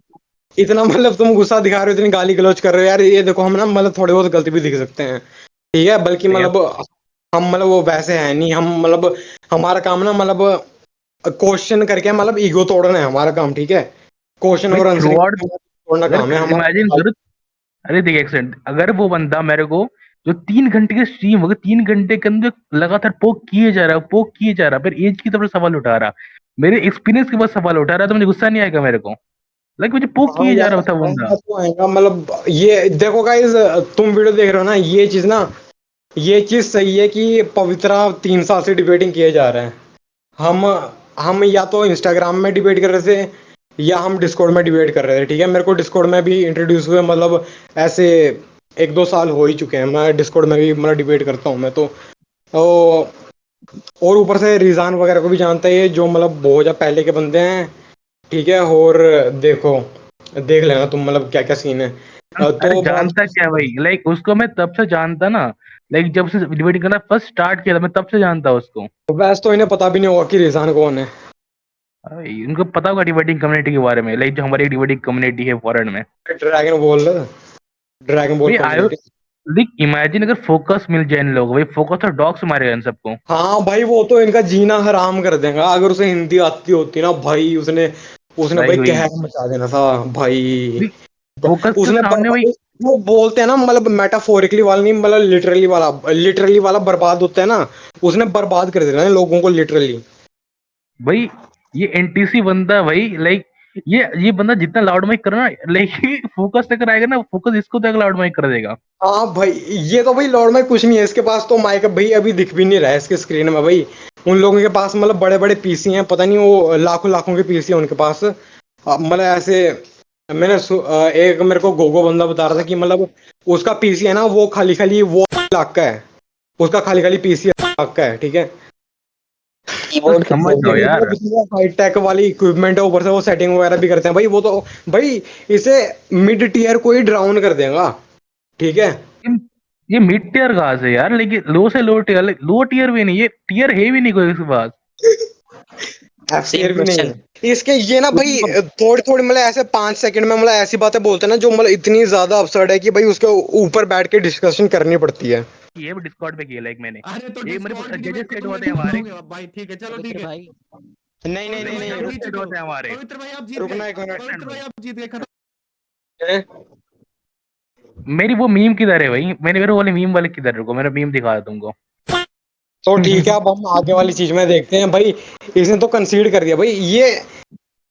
[SPEAKER 5] इतना मतलब तुम गुस्सा दिखा रहे हो, इतनी गाली गलौज कर रहे हो यार, ये देखो हम ना मतलब थोड़े बहुत गलती भी दिख सकते हैं, ठीक है? बल्कि
[SPEAKER 3] यार
[SPEAKER 5] मतलब हम मतलब वो वैसे है नहीं, हम मतलब हमारा काम ना मतलब क्वेश्चन करके मतलब ईगो तोड़ना है हमारा काम, ठीक है? क्वेश्चन
[SPEAKER 3] भाई
[SPEAKER 5] और
[SPEAKER 3] थ्रू
[SPEAKER 5] आंसरिंग
[SPEAKER 3] आउट,
[SPEAKER 5] तोड़ना काम है
[SPEAKER 3] अगर इमेजिन
[SPEAKER 5] हमारा।
[SPEAKER 3] करो, अरे देखिए एक सेकंड, अगर वो बंदा मेरे को जो 3 घंटे की स्ट्रीम होगी, 3 घंटे के अंदर लगातार पोक किए जा रहा है, पोक किए जा रहा है, फिर एज की तरफ सवाल उठा रहा, मेरे एक्सपीरियंस के बस सवाल उठा रहा है, तो मुझे गुस्सा नहीं आएगा मेरे को? लाइक मुझे पोक
[SPEAKER 5] हाँ
[SPEAKER 3] किए जा
[SPEAKER 5] यार,
[SPEAKER 3] रहा था बंदा।
[SPEAKER 5] आएगा तो आएगा, मतलब ये देखो गाइस, तुम वीडियो देख रहे हो ना, ये चीज ना, ये चीज सही है कि पवित्रा 3 साल से डिबेटिंग किए जा रहे हैं। हम हम या तो इंस्टाग्राम में डिबेट कर रहे थे या हम डिस्कॉर्ड में डिबेट कर रहे थे, ठीक है। मेरे को डिस्कॉर्ड में भी इंट्रोड्यूस हुए, मतलब ऐसे 1-2 साल हो ही चुके हैं, मैं डिस्कॉर्ड में भी मतलब डिबेट करता हूँ मैं तो और ऊपर से रिजान वगैरह को भी जानता है, ये जो मतलब बहुत ज्यादा पहले के बंदे हैं, ठीक है। और देखो, देख लेना तुम मतलब क्या क्या सीन है।
[SPEAKER 3] अरे
[SPEAKER 5] तो बात
[SPEAKER 3] जानता क्या भाई, लाइक उसको मैं तब से जानता ना, लाइक जब से डिबेटिंग करना फर्स्ट स्टार्ट किया था, मैं तब से जानता उसको।
[SPEAKER 5] वैसे तो इन्हें पता भी नहीं होगा कि रिजान कौन है।
[SPEAKER 3] अरे उनको पता होगा डिबेटिंग कम्युनिटी के बारे में, लाइक जो हमारी डिबेटिंग कम्युनिटी है फॉरेन में।
[SPEAKER 5] ड्रैगन बॉल
[SPEAKER 3] भाई आयो,
[SPEAKER 5] कम्युनिटी।
[SPEAKER 3] लाइक इमेजिन अगर फोकस मिल जाए इन लोगों, भाई फोकस तो डॉग्स मारेगा इन सबको।
[SPEAKER 5] हाँ भाई, वो तो इनका जीना हराम कर देगा। अगर उसे हिंदी आती होती ना भाई, उसने उसने भाई
[SPEAKER 3] भाई वही,
[SPEAKER 5] कहर मचा देना था भाई।
[SPEAKER 3] फोकस के
[SPEAKER 5] उसने
[SPEAKER 3] सामने भाई।
[SPEAKER 5] वो बोलते हैं ना, मतलब मेटाफोरिकली वाला नहीं, मतलब लिटरली वाला बर्बाद होता है ना, उसने बर्बाद कर देना है लोगों को लिटरली।
[SPEAKER 3] भाई ये एनटीसी बंदा भाई, लाइक ये बंदा जितना लाउड माइक कर रहा है ना, लाइक फोकस तक आएगा ना, फोकस इसको तक लाउड माइक कर देगा।
[SPEAKER 5] हाँ भाई, ये तो भाई लॉर्ड में कुछ नहीं है इसके पास, तो माइक भाई अभी दिख भी नहीं रहा है इसके स्क्रीन में भाई। उन लोगों के पास मतलब बड़े बड़े पीसी हैं, पता नहीं वो लाखों लाखों के पीसी हैं उनके पास। मतलब ऐसे एक मेरे को गोगो बंदा बता रहा था कि मतलब उसका पीसी है ना, वो खाली खाली वो लाख का है। उसका खाली खाली पीसी लाख का है, ठीक है।
[SPEAKER 3] तो
[SPEAKER 4] कीबोर्ड
[SPEAKER 3] समझ जाओ यार,
[SPEAKER 5] हाई टेक वाली इक्विपमेंट है, ऊपर से वो सेटिंग वगैरह भी करते हैं भाई। वो तो भाई इसे मिड टीयर को ही डाउन कर देगा, ठीक है।
[SPEAKER 3] ये ये मिड टीयर कहाँ से यार, लेकिन लो से लो टीयर, लो टीयर भी नहीं, ये टीयर है भी नहीं कोई इसके पास।
[SPEAKER 5] एफ
[SPEAKER 4] सेम
[SPEAKER 5] टीयर भी नहीं
[SPEAKER 4] क्वेश्चन।
[SPEAKER 5] है इसके। ये ना भाई थोड़ी थोड़ी मतलब ऐसे 5 सेकंड में मतलब ऐसी बातें बोलते हैं ना, जो मतलब इतनी ज्यादा अपसर्ड है कि भाई उसके ऊपर बैठ के डिस्कशन करनी पड़ती है।
[SPEAKER 3] ये भी डिस्कॉर्ड पे किया, लाइक मैंने
[SPEAKER 6] अरे तो
[SPEAKER 3] ये मेरे
[SPEAKER 6] डिस्कॉर्ड की
[SPEAKER 3] जजेस
[SPEAKER 6] डिबेट को
[SPEAKER 3] सेट
[SPEAKER 6] तुम
[SPEAKER 3] होते
[SPEAKER 6] लेके
[SPEAKER 3] हैं हमारे,
[SPEAKER 6] करोगे भाई, ठीक है, चलो ठीक
[SPEAKER 12] पवित्र
[SPEAKER 6] है।
[SPEAKER 12] भाई,
[SPEAKER 5] नहीं नहीं नहीं
[SPEAKER 6] पवित्र भाई
[SPEAKER 5] नहीं,
[SPEAKER 6] आप
[SPEAKER 5] रुक
[SPEAKER 6] जीत
[SPEAKER 3] सेट
[SPEAKER 6] चुके
[SPEAKER 3] होते हैं
[SPEAKER 6] हो,
[SPEAKER 3] हमारे।
[SPEAKER 6] पवित्र भाई आप जीत
[SPEAKER 5] रुकना
[SPEAKER 6] गए,
[SPEAKER 5] एक मिनट।
[SPEAKER 6] पवित्र भाई आप जीत गए, खत्म।
[SPEAKER 3] मेरी वो मीम किधर है भाई, मैंने मेरे वाले मीम वाले किधर, रुको मेरा मीम दिखा रहा तुमको।
[SPEAKER 5] तो ठीक है, अब हम आगे वाली चीज में देखते हैं भाई। इसने तो कंसीड कर दिया भाई।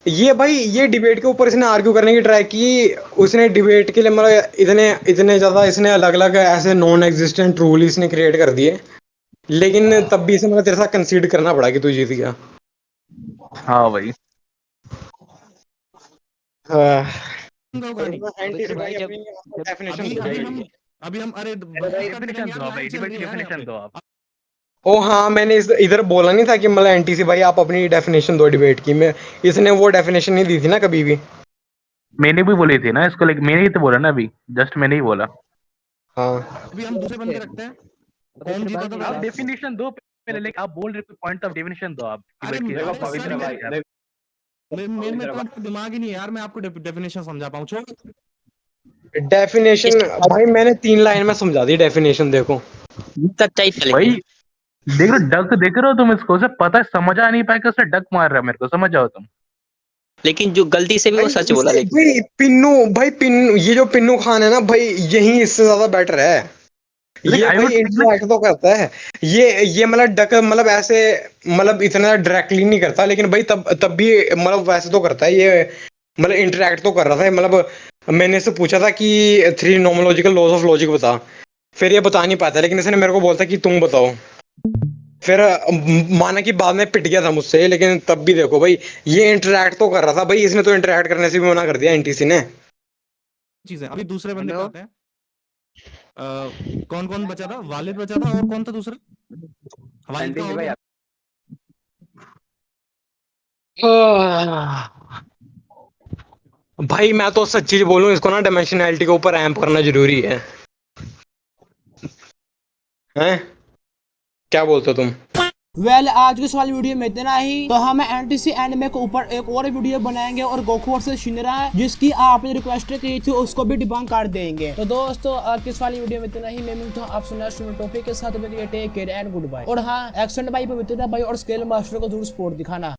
[SPEAKER 5] ये भाई ये डिबेट के ऊपर इसने आर्ग्यू करने की ट्राई की। उसने डिबेट के लिए मतलब इतने इतने ज्यादा इसने अलग अलग ऐसे नॉन एग्जिस्टेंट रूल इसने क्रिएट कर दिए, लेकिन तब भी इसे मतलब तेरे साथ कंसीड करना पड़ा कि तू जीत गया।
[SPEAKER 3] हाँ भाई,
[SPEAKER 6] गो गाड़ी।
[SPEAKER 12] पवित्र भाई, जब जब
[SPEAKER 5] डेफिनेशन
[SPEAKER 6] अभी
[SPEAKER 5] दो
[SPEAKER 6] अभी
[SPEAKER 5] भाई।
[SPEAKER 6] हम अभी हम अरे
[SPEAKER 3] डेफिनेशन दो भाई, डिबेट की डेफिनेशन दो आप।
[SPEAKER 5] ओ हाँ, मैंने इधर बोला नहीं था कि मतलब एनटीसी भाई आप अपनी डेफिनेशन दो डिबेट की। मैं इसने वो डेफिनेशन नहीं दी थी ना कभी भी।
[SPEAKER 3] मैंने भी बोली थी ना इसको, लाइक मैंने ही तो बोला ना अभी, जस्ट मैंने ही बोला।
[SPEAKER 5] हाँ
[SPEAKER 6] अभी हम दूसरे बंदे रखते हैं। कौन
[SPEAKER 12] पवित्र
[SPEAKER 6] जीता
[SPEAKER 12] भाई
[SPEAKER 6] था
[SPEAKER 12] मेरी
[SPEAKER 3] आप
[SPEAKER 6] पहले?
[SPEAKER 12] बात सुनो।
[SPEAKER 3] डेफिनेशन दो पहले, लाइक आप बोल रहे हो पॉइंट ऑफ डेफिनेशन दो आप
[SPEAKER 6] अरे
[SPEAKER 3] डिबेट की,
[SPEAKER 6] अरे
[SPEAKER 3] आप
[SPEAKER 6] सर,
[SPEAKER 3] पवित्र भाई आप।
[SPEAKER 6] मेरे में इतना दिमाग ही नहीं है यार, मैं आपको डेफिनेशन समझा पाऊँ, छोड़।
[SPEAKER 5] डेफिनेशन भाई मैंने 3 लाइन में समझा दी डेफिनेशन, देखो।
[SPEAKER 4] सच्चाई था
[SPEAKER 3] भाई
[SPEAKER 4] लेकिन।
[SPEAKER 3] देख रहे हो, डक देख रहे हो तुम इसको, उसे पता है, समझ आ नहीं पाया कि उसे डक मार रहा है मेरे को, समझ जाओ तुम।
[SPEAKER 4] लेकिन जो गलती से भी वो
[SPEAKER 5] भाई
[SPEAKER 4] सच बोला,
[SPEAKER 5] इसके
[SPEAKER 4] लेकिन
[SPEAKER 5] भाई पिन्नू, ये जो पिन्नू खान है ना भाई, यही इससे ज्यादा बेटर है।
[SPEAKER 3] लाइक
[SPEAKER 5] ये
[SPEAKER 3] आई
[SPEAKER 5] भाई
[SPEAKER 3] वुड
[SPEAKER 5] इंटरैक्ट तो करता है। ये मतलब डक मतलब ऐसे मतलब इतना डायरेक्टली नहीं करता, लेकिन भाई तब तब भी मतलब वैसे तो करता है ये। मतलब इंटरैक्ट तो कर रहा था मतलब। मैंने इससे पूछा था कि 3 नोमोलॉजिकल लॉज ऑफ लॉजिक बता। फिर ये बता नहीं पाता, लेकिन इसने मेरे को बोलता कि तुम बताओ। फिर माना कि बाद में पिट गया था मुझसे, लेकिन तब भी देखो भाई, ये इंटरैक्ट तो कर रहा था भाई। इसने तो इंटरैक्ट करने से भी मना कर दिया एनटीसी ने।
[SPEAKER 6] चीजें अभी दूसरे बंदे पे
[SPEAKER 12] हेलो,
[SPEAKER 6] आते हैं। कौन कौन बचा था? वालिद बचा था, और कौन था दूसरा? वालिद का हो गया।
[SPEAKER 5] भाई मैं तो सच चीज बोलूं, इसको ना डायमेंशनैलिटी के ऊपर रैंप करना जरूरी है। हैं? क्या बोलते हो तुम?
[SPEAKER 1] वेल आज की इस वाली वीडियो में इतना ही। तो हम एनटीसी एनिमे के ऊपर एक और वीडियो बनाएंगे और गोकू वर्सेस शिनरा, जिसकी आपने रिक्वेस्ट की थी, उसको भी डिबंक कर देंगे। तो दोस्तों आज की इस वाली वीडियो में इतना ही। मैं मिलता हूं आपसे नेक्स्ट टॉपिक के साथ। Take care and goodbye. और हाँ, एक्सेंट भाई, पवित्र भाई और स्केल मास्टर को जरूर सपोर्ट दिखाना।